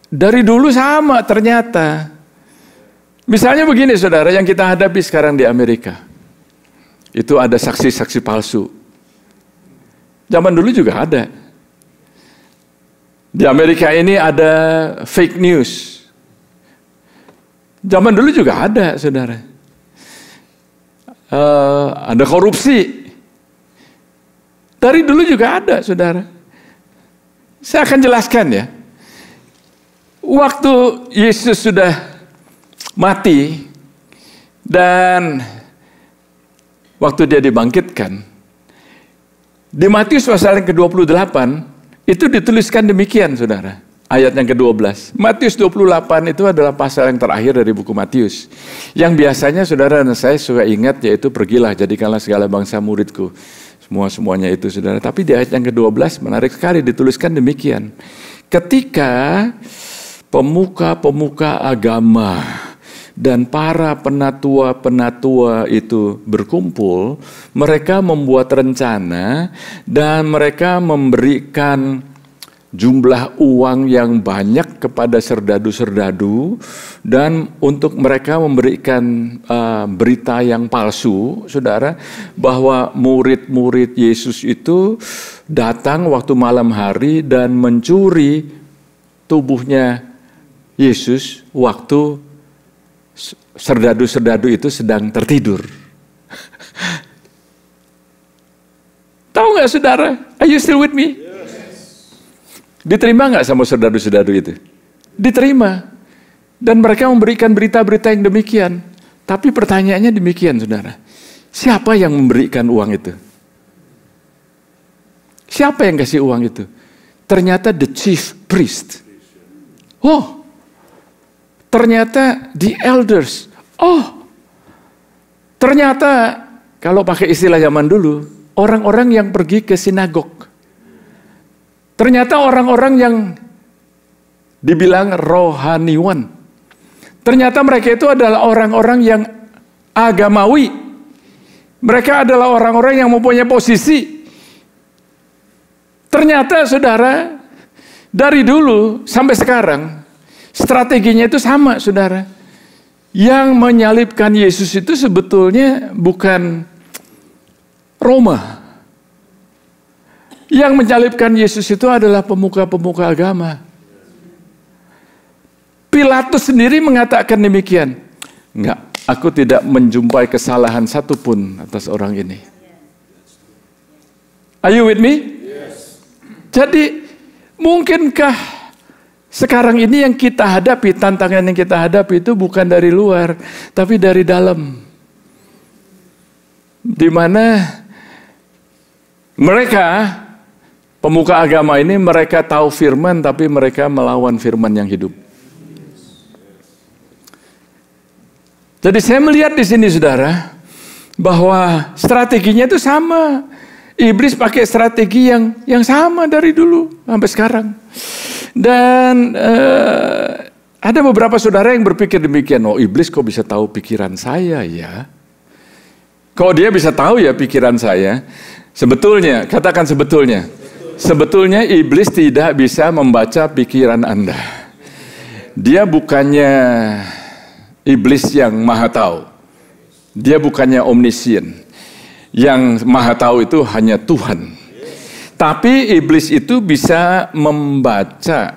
[SPEAKER 7] dari dulu sama ternyata. Misalnya begini saudara, yang kita hadapi sekarang di Amerika. Itu ada saksi-saksi palsu. Zaman dulu juga ada. Di Amerika ini ada fake news. Zaman dulu juga ada saudara. Ada korupsi. Dari dulu juga ada saudara. Saya akan jelaskan ya. Waktu Yesus sudah mati dan waktu dia dibangkitkan, di Matius pasal yang ke-28 itu dituliskan demikian saudara, ayat yang ke-12. Matius 28 itu adalah pasal yang terakhir dari buku Matius, yang biasanya saudara dan saya suka ingat, yaitu pergilah jadikanlah segala bangsa muridku. Semuanya itu saudara. Tapi di ayat yang ke-12 menarik sekali dituliskan demikian. Ketika pemuka-pemuka agama dan para penatua-penatua itu berkumpul, mereka membuat rencana dan mereka memberikan jumlah uang yang banyak kepada serdadu-serdadu, dan untuk mereka memberikan berita yang palsu, saudara, bahwa murid-murid Yesus itu datang waktu malam hari dan mencuri tubuhnya Yesus waktu serdadu-serdadu itu sedang tertidur. Tahu nggak saudara? Are you still with me? Diterima nggak sama serdadu-serdadu itu? Diterima. Dan mereka memberikan berita-berita yang demikian. Tapi pertanyaannya demikian saudara. Siapa yang memberikan uang itu? Siapa yang kasih uang itu? Ternyata the chief priest. Oh, ternyata the elders. Oh, ternyata kalau pakai istilah zaman dulu, orang-orang yang pergi ke sinagog. Ternyata orang-orang yang dibilang rohaniwan. Ternyata mereka itu adalah orang-orang yang agamawi. Mereka adalah orang-orang yang mempunyai posisi. Ternyata saudara, dari dulu sampai sekarang, strateginya itu sama saudara. Yang menyalibkan Yesus itu sebetulnya bukan Roma. Yang menyalibkan Yesus itu adalah pemuka-pemuka agama. Pilatus sendiri mengatakan demikian. Enggak, aku tidak menjumpai kesalahan satupun atas orang ini. Are you with me? Yes. Jadi, mungkinkah sekarang ini yang kita hadapi, tantangan yang kita hadapi itu bukan dari luar, tapi dari dalam. Di mana mereka, pemuka agama ini, mereka tahu firman, tapi mereka melawan firman yang hidup. Jadi saya melihat di sini saudara, bahwa strateginya itu sama. Iblis pakai strategi yang sama dari dulu sampai sekarang. Dan ada beberapa saudara yang berpikir demikian, oh iblis kok bisa tahu pikiran saya ya? Kok dia bisa tahu ya pikiran saya? Sebetulnya, katakan sebetulnya. Sebetulnya iblis tidak bisa membaca pikiran Anda. Dia bukannya iblis yang maha tahu. Dia bukannya omniscient. Yang maha tahu itu hanya Tuhan. Tapi iblis itu bisa membaca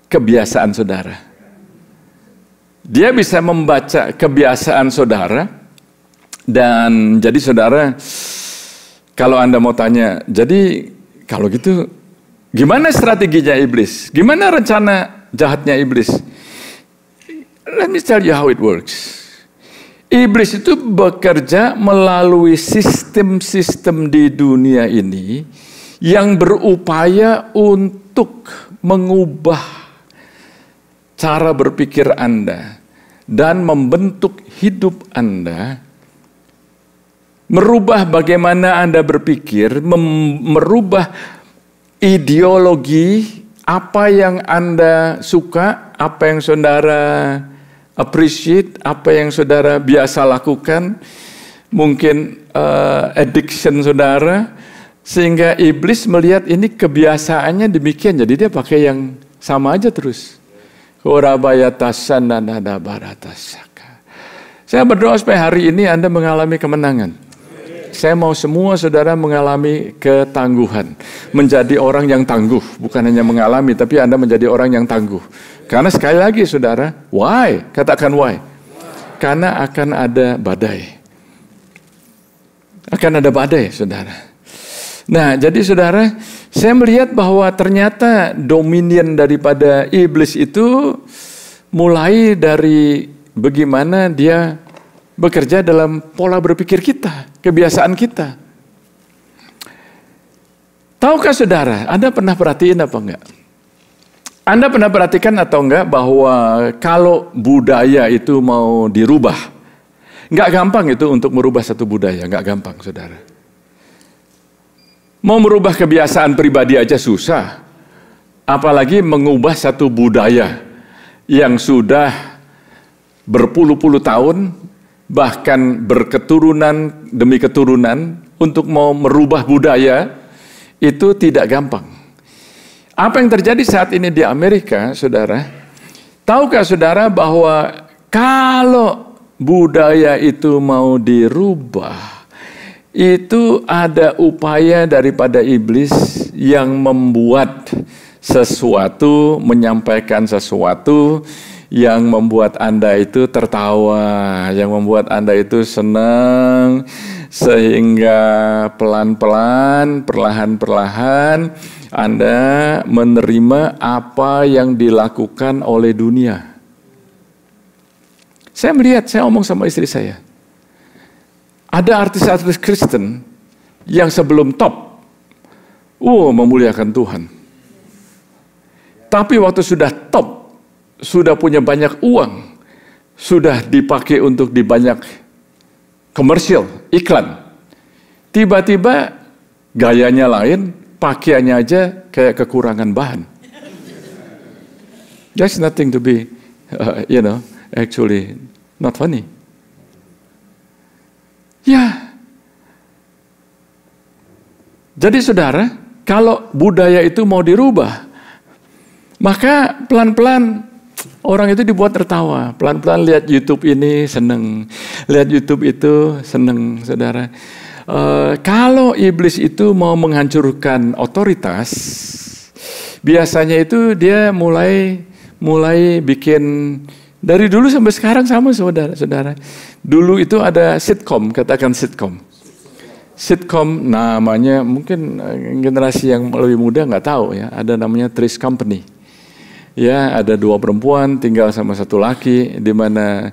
[SPEAKER 7] kebiasaan saudara. Dia bisa membaca kebiasaan saudara. Dan jadi saudara, kalau Anda mau tanya, jadi kalau gitu gimana strateginya iblis? Gimana rencana jahatnya iblis? Let me tell you how it works. Iblis itu bekerja melalui sistem-sistem di dunia ini yang berupaya untuk mengubah cara berpikir Anda dan membentuk hidup Anda, merubah bagaimana Anda berpikir, merubah ideologi, apa yang Anda suka, apa yang saudara appreciate, apa yang saudara biasa lakukan, mungkin addiction saudara, sehingga iblis melihat ini kebiasaannya demikian, jadi dia pakai yang sama aja terus. Saya berdoa supaya hari ini Anda mengalami kemenangan. Saya mau semua saudara mengalami ketangguhan, menjadi orang yang tangguh, bukan hanya mengalami, tapi Anda menjadi orang yang tangguh. Karena sekali lagi saudara, why? Katakan why. Karena akan ada badai. Akan ada badai saudara. Nah jadi saudara, saya melihat bahwa ternyata dominion daripada iblis itu mulai dari bagaimana dia bekerja dalam pola berpikir kita, kebiasaan kita. Tahukah saudara, Anda pernah perhatiin apa enggak? Anda pernah perhatikan atau enggak bahwa kalau budaya itu mau dirubah, enggak gampang itu untuk merubah satu budaya, enggak gampang saudara. Mau merubah kebiasaan pribadi aja susah, apalagi mengubah satu budaya yang sudah berpuluh-puluh tahun, bahkan berketurunan demi keturunan, untuk mau merubah budaya itu tidak gampang. Apa yang terjadi saat ini di Amerika, saudara? Tahukah saudara bahwa kalau budaya itu mau dirubah, itu ada upaya daripada iblis yang membuat sesuatu, menyampaikan sesuatu yang membuat Anda itu tertawa, yang membuat Anda itu senang, sehingga pelan-pelan, perlahan-perlahan Anda menerima apa yang dilakukan oleh dunia. Saya melihat, saya ngomong sama istri saya, ada artis-artis Kristen yang sebelum top, memuliakan Tuhan. Tapi waktu sudah top, sudah punya banyak uang, sudah dipakai untuk di banyak komersial, iklan. Tiba-tiba gayanya lain, pakaiannya aja kayak kekurangan bahan. There's nothing to be, actually not funny. Ya. Jadi saudara, kalau budaya itu mau dirubah, maka pelan-pelan orang itu dibuat tertawa. Pelan-pelan lihat YouTube ini seneng, lihat YouTube itu seneng, saudara. Kalau iblis itu mau menghancurkan otoritas, biasanya itu dia mulai bikin, dari dulu sampai sekarang sama saudara-saudara. Dulu itu ada sitcom, katakan sitcom. Sitcom namanya mungkin generasi yang lebih muda nggak tahu ya. Ada namanya Three's Company. Ya, ada dua perempuan tinggal sama satu laki, di mana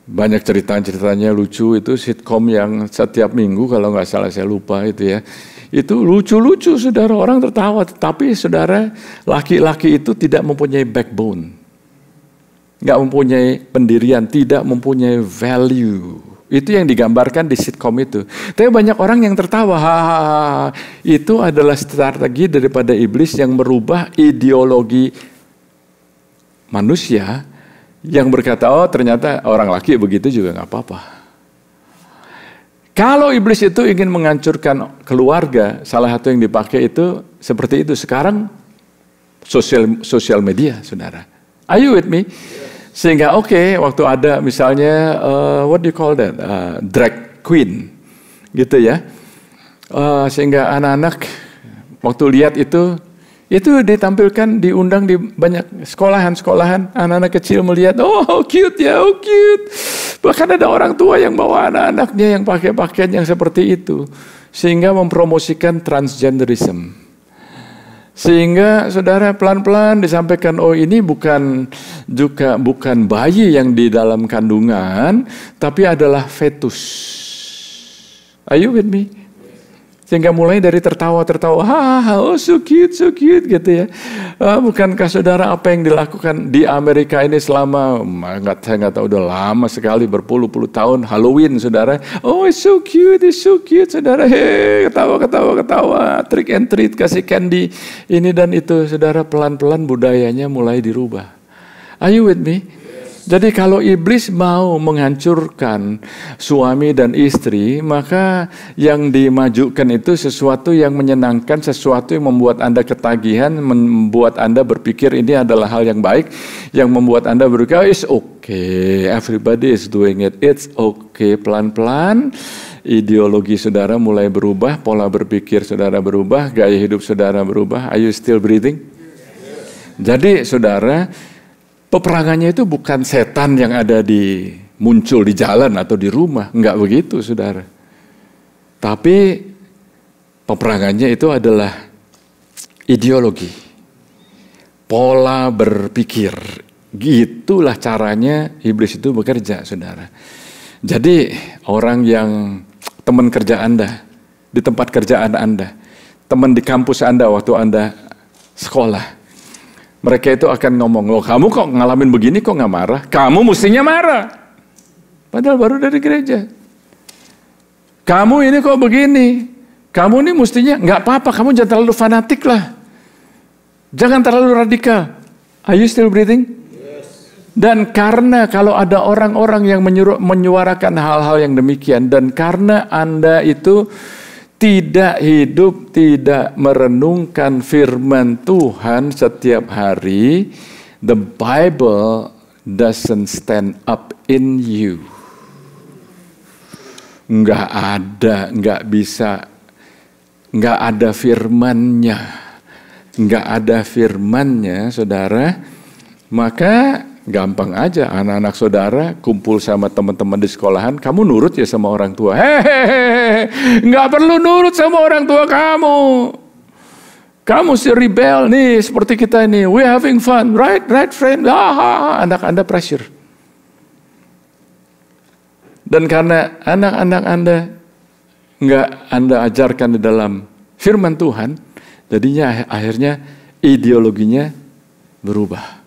[SPEAKER 7] banyak ceritanya lucu. Itu sitcom yang setiap minggu kalau nggak salah, saya lupa itu ya. Itu lucu-lucu saudara, orang tertawa. Tapi saudara, laki-laki itu tidak mempunyai backbone, nggak mempunyai pendirian, tidak mempunyai value. Itu yang digambarkan di sitcom itu. Tapi banyak orang yang tertawa. Itu adalah strategi daripada iblis yang merubah ideologi manusia, yang berkata, oh ternyata orang laki begitu juga nggak apa-apa. Kalau iblis itu ingin menghancurkan keluarga, salah satu yang dipakai itu seperti itu. Sekarang sosial media, saudara. Are you with me? Sehingga waktu ada misalnya what do you call that, drag queen, gitu ya. Sehingga anak-anak waktu lihat itu Itu ditampilkan, diundang di banyak sekolahan-sekolahan. Anak-anak kecil melihat, oh cute ya, oh cute. Bahkan ada orang tua yang bawa anak-anaknya yang pakai pakaian yang seperti itu. Sehingga mempromosikan transgenderism. Sehingga saudara pelan-pelan disampaikan, oh ini bukan bayi yang di dalam kandungan, tapi adalah fetus. Are you with me? Sehingga mulai dari tertawa-tertawa, oh so cute gitu ya. Bukankah saudara apa yang dilakukan di Amerika ini selama, saya nggak tahu, udah lama sekali, berpuluh-puluh tahun, Halloween saudara. Oh it's so cute saudara. Ketawa, trick and treat, kasih candy, ini dan itu. Saudara, pelan-pelan budayanya mulai dirubah. Are you with me? Jadi kalau iblis mau menghancurkan suami dan istri, maka yang dimajukan itu sesuatu yang menyenangkan, sesuatu yang membuat Anda ketagihan, membuat Anda berpikir ini adalah hal yang baik, yang membuat Anda berpikir, oh, it's okay, everybody is doing it, it's okay. Pelan-pelan ideologi saudara mulai berubah, pola berpikir saudara berubah, gaya hidup saudara berubah. Are you still breathing? Jadi saudara, peperangannya itu bukan setan yang ada muncul di jalan atau di rumah. Enggak begitu, saudara. Tapi peperangannya itu adalah ideologi. Pola berpikir. Gitulah caranya iblis itu bekerja, saudara. Jadi orang yang teman kerja Anda, di tempat kerjaan Anda, teman di kampus Anda waktu Anda sekolah, mereka itu akan ngomong, loh kamu kok ngalamin begini kok nggak marah? Kamu mestinya marah. Padahal baru dari gereja. Kamu ini kok begini? Kamu ini mestinya nggak apa-apa, kamu jangan terlalu fanatik lah. Jangan terlalu radikal. Are you still breathing? Yes. Dan karena kalau ada orang-orang yang menyuarakan hal-hal yang demikian, dan karena Anda itu tidak hidup, tidak merenungkan firman Tuhan setiap hari, the Bible doesn't stand up in you. Nggak ada, nggak bisa, nggak ada firmannya. Nggak ada firmannya, saudara, maka gampang aja anak-anak saudara kumpul sama teman-teman di sekolahan, kamu nurut ya sama orang tua. Hehehe, nggak perlu nurut sama orang tua kamu. Kamu si rebel nih, seperti kita ini. We having fun, right friend? Anak Anda pressure. Dan karena anak-anak Anda nggak Anda ajarkan di dalam firman Tuhan, jadinya akhirnya ideologinya berubah.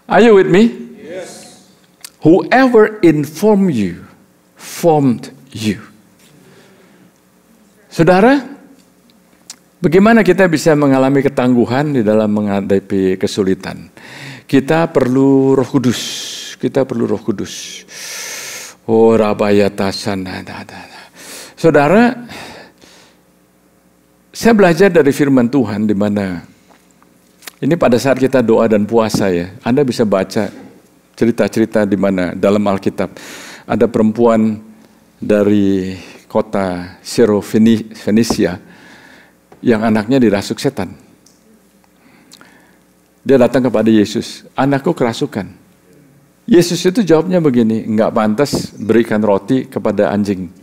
[SPEAKER 7] Are you with me? Yes. Whoever informed you, formed you. Saudara, bagaimana kita bisa mengalami ketangguhan di dalam menghadapi kesulitan? Kita perlu Roh Kudus. Kita perlu Roh Kudus. Oh, rabayatasan. Saudara, saya belajar dari firman Tuhan di mana ini pada saat kita doa dan puasa ya, Anda bisa baca cerita-cerita di mana dalam Alkitab ada perempuan dari kota Syro-Fenisia yang anaknya dirasuk setan. Dia datang kepada Yesus, anakku kerasukan. Yesus itu jawabnya begini, enggak pantas berikan roti kepada anjing.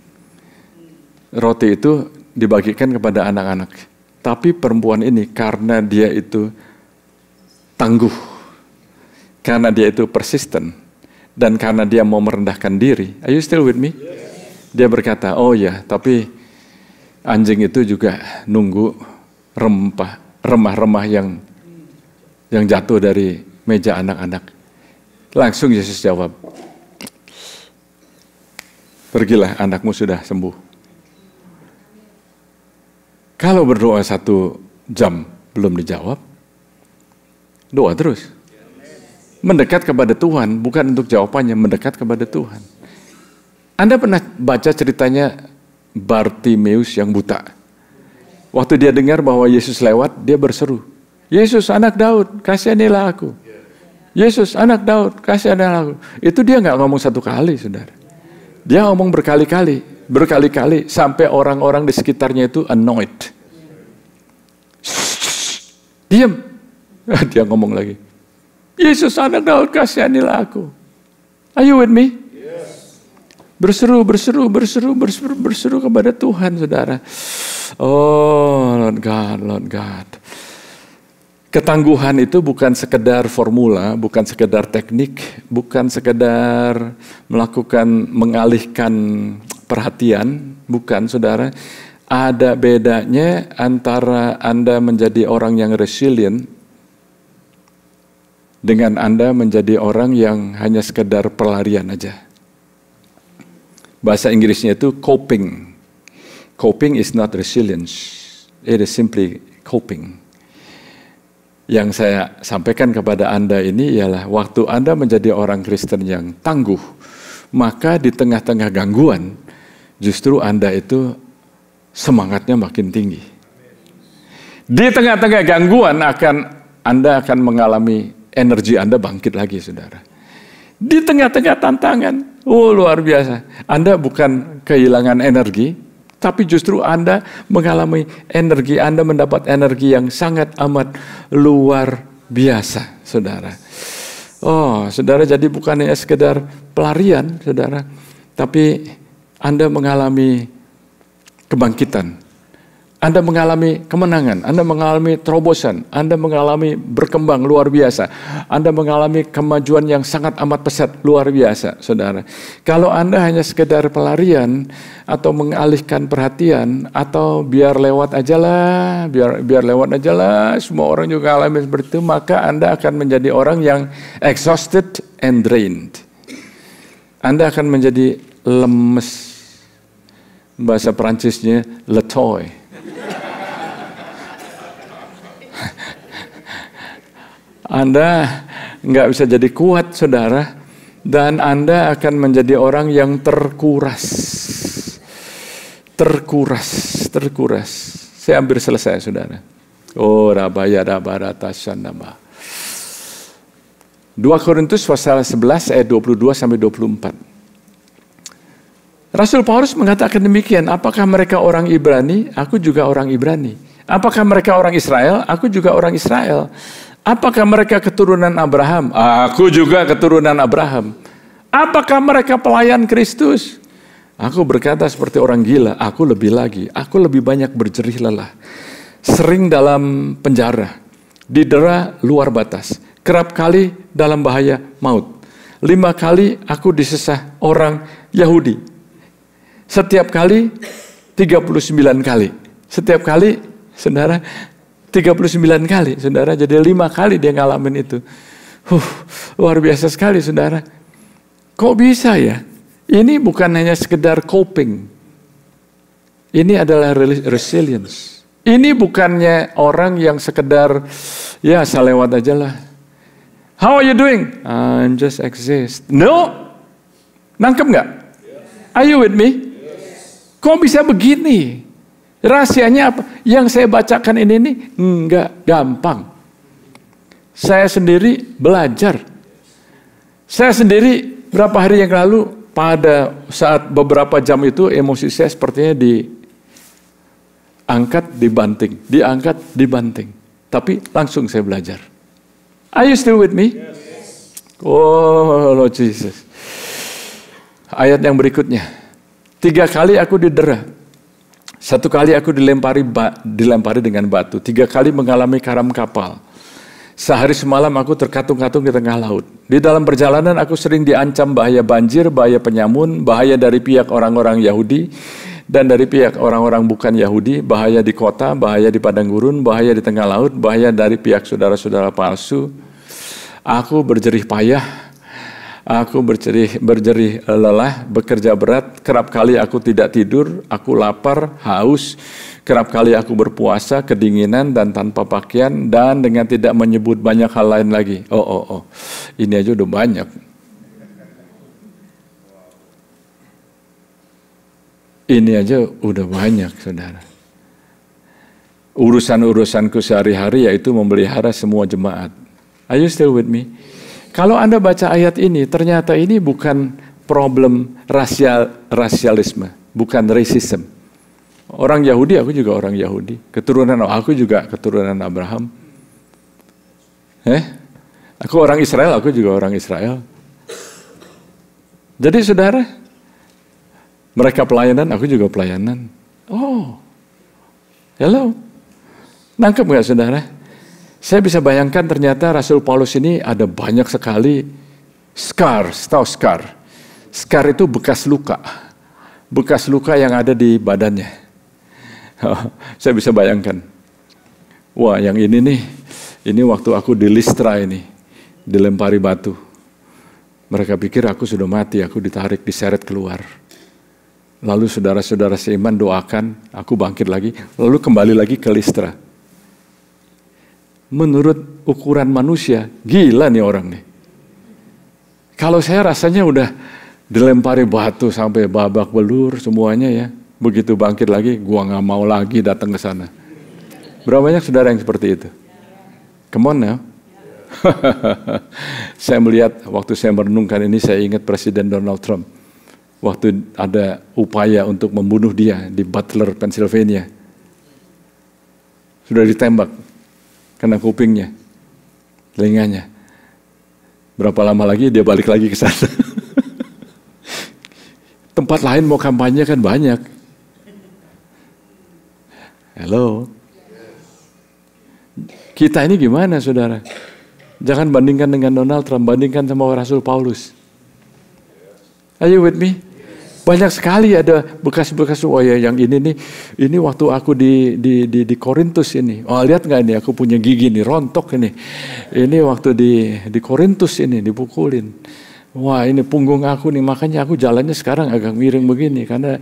[SPEAKER 7] Roti itu dibagikan kepada anak-anak. Tapi perempuan ini karena dia itu tangguh, karena dia itu persisten, dan karena dia mau merendahkan diri. Are you still with me? Yes. Dia berkata, oh ya, tapi anjing itu juga nunggu remah-remah yang jatuh dari meja anak-anak. Langsung Yesus jawab, pergilah, anakmu sudah sembuh. Kalau berdoa 1 jam belum dijawab, doa terus. Mendekat kepada Tuhan, bukan untuk jawabannya, mendekat kepada Tuhan. Anda pernah baca ceritanya Bartimeus yang buta? Waktu dia dengar bahwa Yesus lewat, dia berseru, Yesus anak Daud, kasihanilah aku. Yesus anak Daud, kasihanilah aku. Itu dia nggak ngomong 1 kali, saudara. Dia ngomong berkali-kali, sampai orang-orang di sekitarnya itu annoyed. Diam. Dia ngomong lagi. Yesus anak Daud, kasihanilah aku. Are you with me? Berseru kepada Tuhan, saudara. Oh, Lord God. Ketangguhan itu bukan sekedar formula, bukan sekedar teknik, bukan sekedar mengalihkan perhatian, bukan, saudara. Ada bedanya antara Anda menjadi orang yang resilient dengan Anda menjadi orang yang hanya sekedar pelarian aja. Bahasa Inggrisnya itu coping. Coping is not resilience. It is simply coping. Yang saya sampaikan kepada Anda ini ialah waktu Anda menjadi orang Kristen yang tangguh, maka di tengah-tengah gangguan, justru Anda itu semangatnya makin tinggi. Di tengah-tengah gangguan Anda akan mengalami energi Anda bangkit lagi, saudara. Di tengah-tengah tantangan, luar biasa. Anda bukan kehilangan energi, tapi justru Anda mengalami energi, Anda mendapat energi yang sangat amat luar biasa, saudara. Oh, saudara, jadi bukan hanya sekedar pelarian, saudara, tapi Anda mengalami kebangkitan. Anda mengalami kemenangan, Anda mengalami terobosan, Anda mengalami berkembang luar biasa, Anda mengalami kemajuan yang sangat amat pesat luar biasa, saudara. Kalau Anda hanya sekedar pelarian atau mengalihkan perhatian atau biar lewat aja lah, biar lewat aja lah, semua orang juga alami seperti itu, maka Anda akan menjadi orang yang exhausted and drained. Anda akan menjadi lemes. Bahasa Perancisnya letoy. Anda nggak bisa jadi kuat, saudara, dan Anda akan menjadi orang yang terkuras. Saya hampir selesai, saudara. Oh, rabaya rabaratasan nama. 2 Korintus pasal 11 ayat 22 sampai 24. Rasul Paulus mengatakan demikian, apakah mereka orang Ibrani? Aku juga orang Ibrani. Apakah mereka orang Israel? Aku juga orang Israel. Apakah mereka keturunan Abraham? Aku juga keturunan Abraham. Apakah mereka pelayan Kristus? Aku berkata seperti orang gila, aku lebih lagi. Aku lebih banyak berjerih lelah. Sering dalam penjara, didera luar batas. Kerap kali dalam bahaya maut. 5 kali aku disesah orang Yahudi. Setiap kali 39 kali. Setiap kali, saudara, 39 kali, saudara. Jadi 5 kali dia ngalamin itu. Luar biasa sekali, saudara. Kok bisa ya? Ini bukan hanya sekedar coping. Ini adalah resilience. Ini bukannya orang yang sekedar, ya saya lewat aja lah. How are you doing? I'm just exist. No. Nangkep nggak? Are you with me? Kok bisa begini? Rahasianya apa? Yang saya bacakan ini nih enggak gampang. Saya sendiri belajar. Saya sendiri berapa hari yang lalu pada saat beberapa jam itu emosi saya sepertinya diangkat, dibanting. Tapi langsung saya belajar. Are you still with me? Oh Lord Jesus. Ayat yang berikutnya. 3 kali aku didera. 1 kali aku dilempari dengan batu. 3 kali mengalami karam kapal. Sehari semalam aku terkatung-katung di tengah laut. Di dalam perjalanan aku sering diancam bahaya banjir, bahaya penyamun, bahaya dari pihak orang-orang Yahudi dan dari pihak orang-orang bukan Yahudi, bahaya di kota, bahaya di padang gurun, bahaya di tengah laut, bahaya dari pihak saudara-saudara palsu. Aku berjerih payah. Aku berjerih lelah, bekerja berat, kerap kali aku tidak tidur, aku lapar, haus, kerap kali aku berpuasa, kedinginan dan tanpa pakaian, dan dengan tidak menyebut banyak hal lain lagi. Ini aja udah banyak. Ini aja udah banyak, saudara. Urusan-urusanku sehari-hari yaitu memelihara semua jemaat. Are you still with me? Kalau Anda baca ayat ini, ternyata ini bukan problem rasialisme, bukan racism. Orang Yahudi, aku juga orang Yahudi. Aku juga keturunan Abraham. Aku orang Israel, aku juga orang Israel. Jadi saudara, mereka pelayanan, aku juga pelayanan. Oh, hello. Nangkep nggak saudara? Saya bisa bayangkan ternyata Rasul Paulus ini ada banyak sekali scar, tahu scar? Scar itu bekas luka. Bekas luka yang ada di badannya. Saya bisa bayangkan. Wah, yang ini nih, ini waktu aku di Listra ini, dilempari batu. Mereka pikir aku sudah mati, aku ditarik, diseret keluar. Lalu saudara-saudara seiman doakan, aku bangkit lagi, lalu kembali lagi ke Listra. Menurut ukuran manusia, gila nih orang nih. Kalau saya rasanya udah dilempari batu sampai babak belur semuanya ya. Begitu bangkit lagi, gua nggak mau lagi datang ke sana. Berapa banyak saudara yang seperti itu? Come on now. Saya melihat waktu saya merenungkan ini, saya ingat Presiden Donald Trump. Waktu ada upaya untuk membunuh dia di Butler, Pennsylvania. Sudah ditembak, kena kupingnya, telinganya. Berapa lama lagi dia balik lagi ke sana. Tempat lain mau kampanye kan banyak. Hello. Kita ini gimana saudara? Jangan bandingkan dengan Donald Trump, bandingkan sama Rasul Paulus. Are you with me? Banyak sekali ada bekas-bekas, oh ya yang ini nih, ini waktu aku di Korintus ini. Oh lihat nggak ini, aku punya gigi nih, rontok ini. Ini waktu di Korintus ini, dipukulin. Wah ini punggung aku nih, makanya aku jalannya sekarang agak miring begini. Karena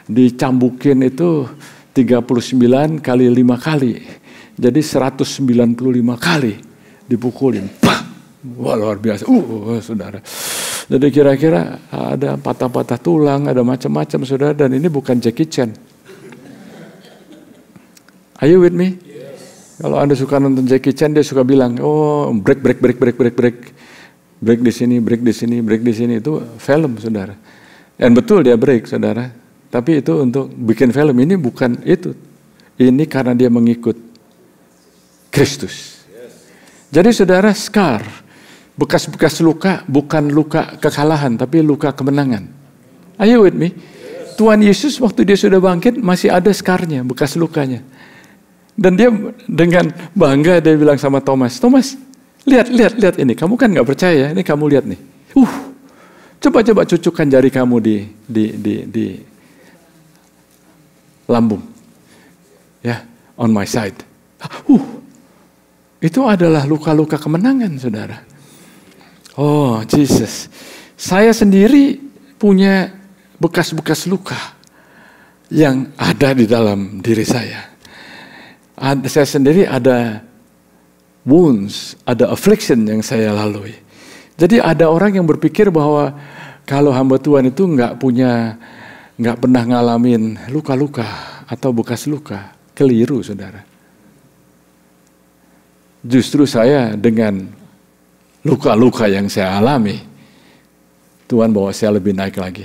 [SPEAKER 7] dicambukin itu 39 kali 5 kali. Jadi 195 kali dipukulin. Pah! Wah luar biasa, saudara. Jadi kira-kira ada patah-patah tulang, ada macam-macam saudara, dan ini bukan Jackie Chan. Are you with me? Yes. Kalau Anda suka nonton Jackie Chan, dia suka bilang, oh break. Break di sini, break di sini, break di sini. Itu film saudara. Dan betul dia break saudara. Tapi itu untuk bikin film, ini bukan itu. Ini karena dia mengikut Kristus. Jadi saudara, scar, bekas-bekas luka, bukan luka kekalahan, tapi luka kemenangan. Are you with me? Tuhan Yesus waktu dia sudah bangkit, masih ada scarnya, bekas lukanya. Dan dia dengan bangga, dia bilang sama Thomas, lihat ini, kamu kan gak percaya, ini kamu lihat nih. Coba cucukkan jari kamu di lambung. Ya, on my side. Itu adalah luka-luka kemenangan, saudara. Oh, Jesus. Saya sendiri punya bekas-bekas luka yang ada di dalam diri saya. Saya sendiri ada wounds, ada affliction yang saya lalui. Jadi ada orang yang berpikir bahwa kalau hamba Tuhan itu nggak pernah ngalamin luka-luka atau bekas luka. Keliru, saudara. Justru saya dengan luka-luka yang saya alami, Tuhan bawa saya lebih naik lagi.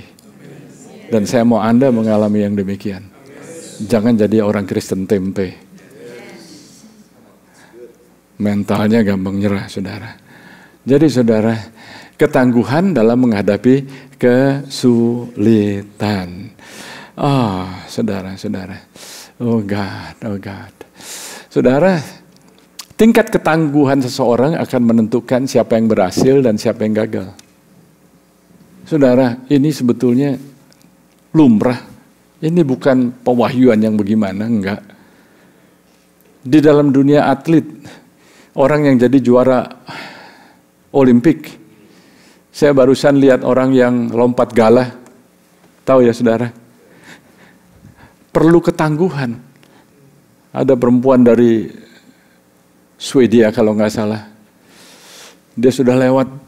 [SPEAKER 7] Dan saya mau Anda mengalami yang demikian. Jangan jadi orang Kristen tempe. Mentalnya gampang nyerah, saudara. Jadi saudara, ketangguhan dalam menghadapi kesulitan. Saudara. Oh God. Saudara, tingkat ketangguhan seseorang akan menentukan siapa yang berhasil dan siapa yang gagal. Saudara, ini sebetulnya lumrah. Ini bukan pewahyuan yang bagaimana, enggak. Di dalam dunia atlet, orang yang jadi juara Olimpik, saya barusan lihat orang yang lompat gala. Tahu ya saudara? Perlu ketangguhan. Ada perempuan dari Swedia kalau nggak salah. Dia sudah lewat,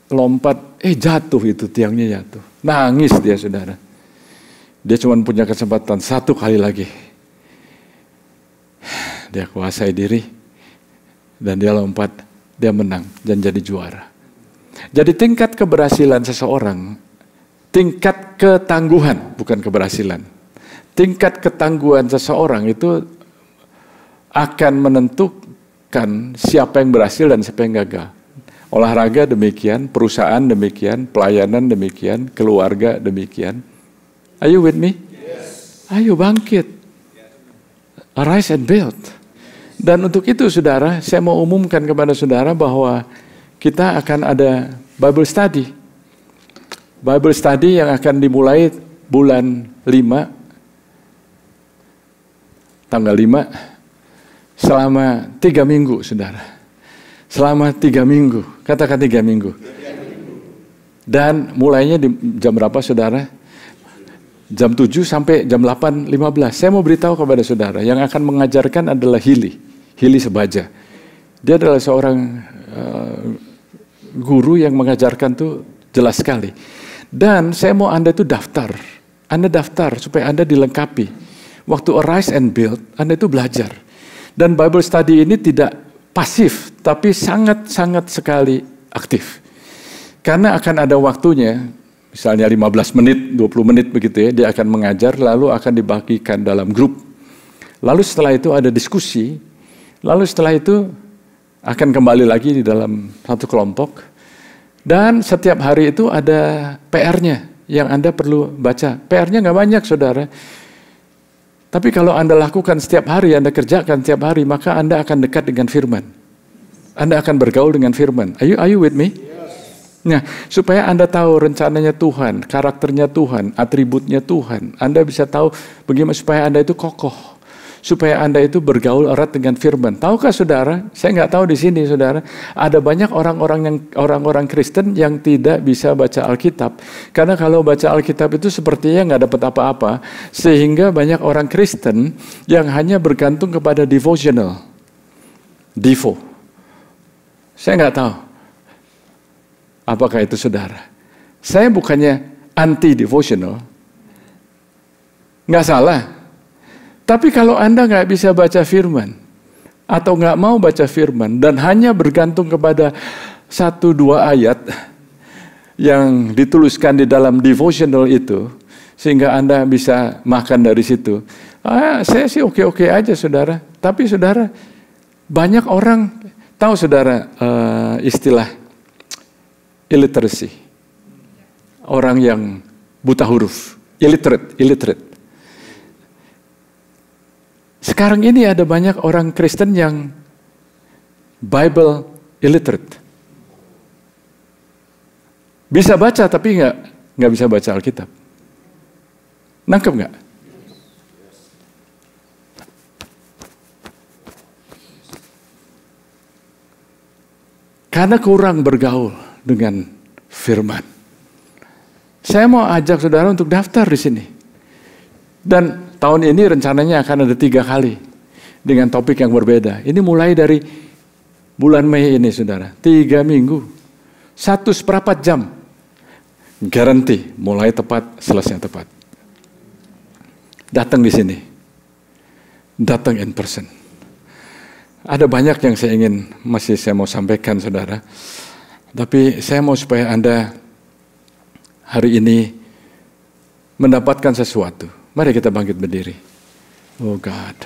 [SPEAKER 7] lompat, jatuh itu, tiangnya jatuh. Nangis dia saudara. Dia cuma punya kesempatan 1 kali lagi. Dia kuasai diri, dan dia lompat, dia menang, dan jadi juara. Jadi tingkat keberhasilan seseorang, tingkat ketangguhan, bukan keberhasilan. Tingkat ketangguhan seseorang itu akan menentukan siapa yang berhasil dan siapa yang gagal. Olahraga demikian, perusahaan demikian, pelayanan demikian, keluarga demikian. Are you with me? Yes. Ayo bangkit. Arise and build. Dan untuk itu saudara, saya mau umumkan kepada saudara bahwa kita akan ada Bible study. Bible study yang akan dimulai bulan 5, tanggal 5, selama 3 minggu, saudara. Selama 3 minggu, katakan 3 minggu. Dan mulainya di jam berapa, saudara? Jam 7 sampai jam 8.15. Saya mau beritahu kepada saudara, yang akan mengajarkan adalah Hili Sebaja. Dia adalah seorang guru yang mengajarkan tuh jelas sekali. Dan saya mau Anda itu daftar. Anda daftar supaya Anda dilengkapi. Waktu Arise and Build, Anda itu belajar. Dan Bible study ini tidak pasif, tapi sangat-sangat sekali aktif. Karena akan ada waktunya, misalnya 15 menit, 20 menit begitu ya, dia akan mengajar, lalu akan dibagikan dalam grup. Lalu setelah itu ada diskusi, lalu setelah itu akan kembali lagi di dalam satu kelompok. Dan setiap hari itu ada PR-nya yang Anda perlu baca. PR-nya nggak banyak, saudara. Tapi kalau Anda lakukan setiap hari, Anda kerjakan setiap hari, maka Anda akan dekat dengan firman. Anda akan bergaul dengan firman. Are you with me? Nah, supaya Anda tahu rencananya Tuhan, karakternya Tuhan, atributnya Tuhan. Anda bisa tahu bagaimana supaya Anda itu kokoh. Supaya Anda itu bergaul erat dengan firman. Tahukah saudara, saya nggak tahu di sini saudara, ada banyak orang-orang Kristen yang tidak bisa baca Alkitab. Karena kalau baca Alkitab itu sepertinya nggak dapat apa-apa. Sehingga banyak orang Kristen yang hanya bergantung kepada devotional. Devo. Saya nggak tahu. Apakah itu saudara? Saya bukannya anti-devotional. Nggak salah. Tapi kalau Anda nggak bisa baca firman, atau nggak mau baca firman, dan hanya bergantung kepada 1-2 ayat yang dituliskan di dalam devotional itu, sehingga Anda bisa makan dari situ. Saya sih oke-oke aja saudara. Tapi saudara, banyak orang, tahu saudara istilah illiteracy. Orang yang buta huruf, illiterate. Sekarang ini ada banyak orang Kristen yang Bible illiterate. Bisa baca tapi nggak bisa baca Alkitab. Nangkep nggak? Karena kurang bergaul dengan firman. Saya mau ajak saudara untuk daftar di sini. Dan tahun ini rencananya akan ada 3 kali dengan topik yang berbeda. Ini mulai dari bulan Mei ini saudara. 3 minggu. 1/4 jam. Garanti mulai tepat, selesai tepat. Datang di sini. Datang in person. Ada banyak yang saya mau sampaikan saudara. Tapi saya mau supaya Anda hari ini mendapatkan sesuatu. Mari kita bangkit berdiri. Oh God.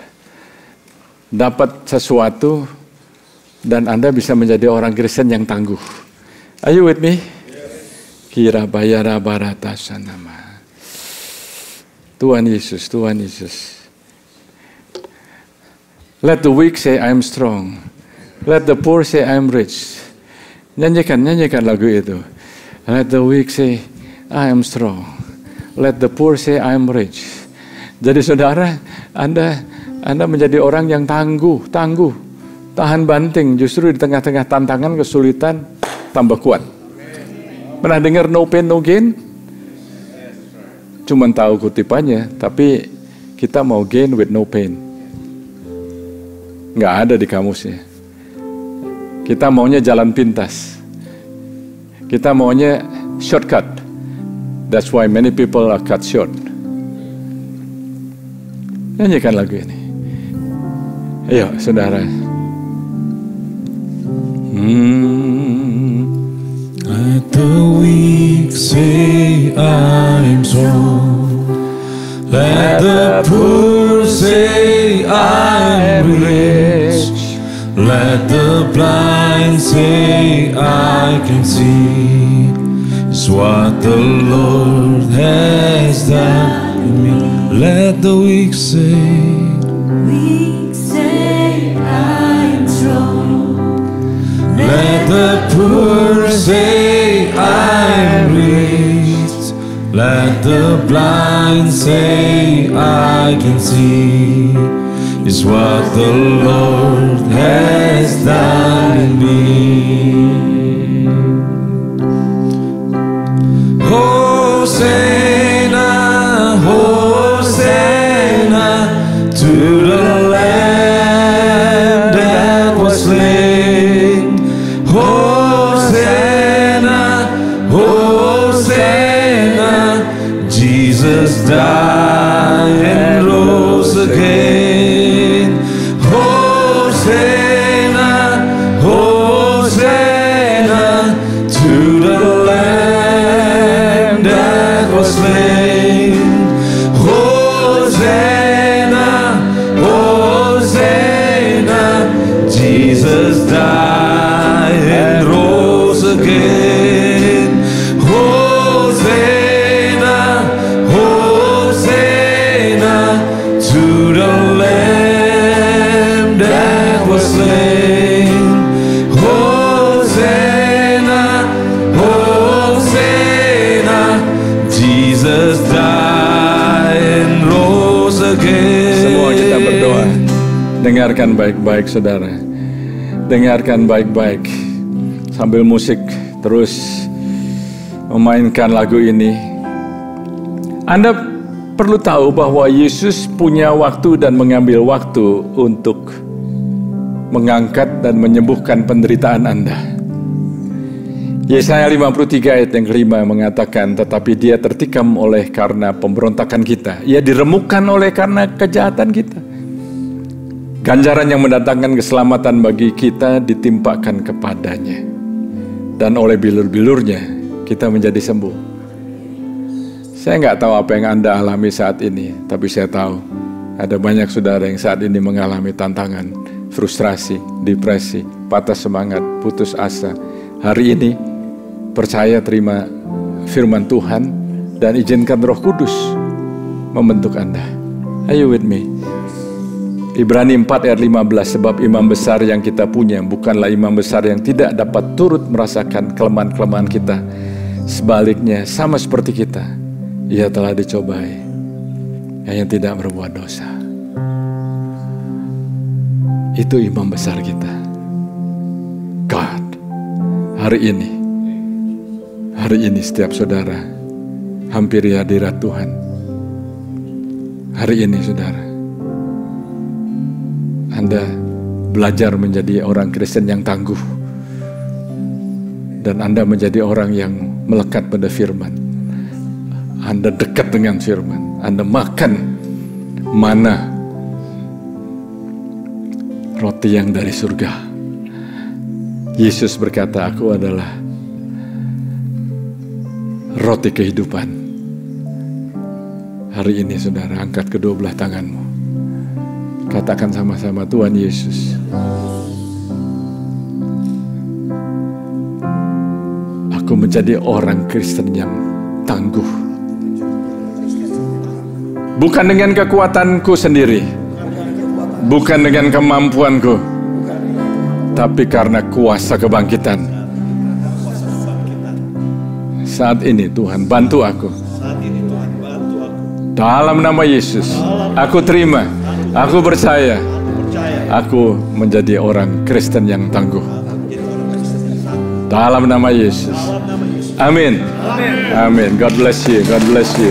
[SPEAKER 7] Dapat sesuatu dan Anda bisa menjadi orang Kristen yang tangguh. Are you with me? Kira bayara barata sanama. Tuhan Yesus, Tuhan Yesus. Let the weak say I'm strong. Let the poor say I'm rich. Nyanyikan lagu itu. Let the weak say I am strong. Let the poor say I'm rich. Jadi saudara, Anda menjadi orang yang tangguh, tahan banting. Justru di tengah-tengah tantangan, kesulitan, tambah kuat. Pernah dengar no pain no gain? Cuman tahu kutipannya, tapi kita mau gain with no pain. Nggak ada di kamusnya. Kita maunya jalan pintas. Kita maunya shortcut. That's why many people are cut short. Nyanyikan lagu ini. Ayo, saudara.
[SPEAKER 2] Let the weak say I'm strong. Let the poor say I'm rich. Let the blind say I can see. It's what the Lord has done in me. Let the weak say I'm strong. Let the poor say I'm rich. Let the blind say I can see. It's what the Lord has done in me. Hosanna, Hosanna to the Lamb that was slain. Hosanna, Hosanna, Jesus died and rose again. Hosanna, Hosanna to the Lamb that was slain. Hosanna, Hosanna, Jesus died and rose again. Hosanna, Hosanna to the Lamb that was slain. Hosanna, Hosanna, Jesus died and rose again.
[SPEAKER 7] Semua kita berdoa. Dengarkan baik-baik saudara. Dengarkan baik-baik. Sambil musik terus memainkan lagu ini. Anda perlu tahu bahwa Yesus punya waktu dan mengambil waktu untuk mengangkat dan menyembuhkan penderitaan Anda. Yesaya 53 ayat yang kelima mengatakan, tetapi dia tertikam oleh karena pemberontakan kita. Ia diremukkan oleh karena kejahatan kita. Ganjaran yang mendatangkan keselamatan bagi kita ditimpakan kepadanya. Dan oleh bilur-bilurnya kita menjadi sembuh. Saya nggak tahu apa yang Anda alami saat ini, tapi saya tahu ada banyak saudara yang saat ini mengalami tantangan, frustrasi, depresi, patah semangat, putus asa. Hari ini percaya, terima firman Tuhan dan izinkan Roh Kudus membentuk Anda. Are you with me? Ibrani 4 ayat 15, sebab imam besar yang kita punya bukanlah imam besar yang tidak dapat turut merasakan kelemahan-kelemahan kita. Sebaliknya sama seperti kita, ia telah dicobai yang tidak berbuat dosa. Itu imam besar kita, God. Hari ini setiap saudara hampiri hadirat Tuhan. Hari ini saudara, Anda belajar menjadi orang Kristen yang tangguh. Dan Anda menjadi orang yang melekat pada firman. Anda dekat dengan firman. Anda makan mana, roti yang dari surga. Yesus berkata, aku adalah roti kehidupan. Hari ini saudara, angkat kedua belah tanganmu. Katakan sama-sama, Tuhan Yesus, aku menjadi orang Kristen yang tangguh. Bukan dengan kekuatanku sendiri, bukan dengan kemampuanku, tapi karena kuasa kebangkitan. Saat ini Tuhan bantu aku. Dalam nama Yesus, aku terima, aku percaya, aku menjadi orang Kristen yang tangguh. Dalam nama Yesus. Amin. Amin. God bless you. God bless you.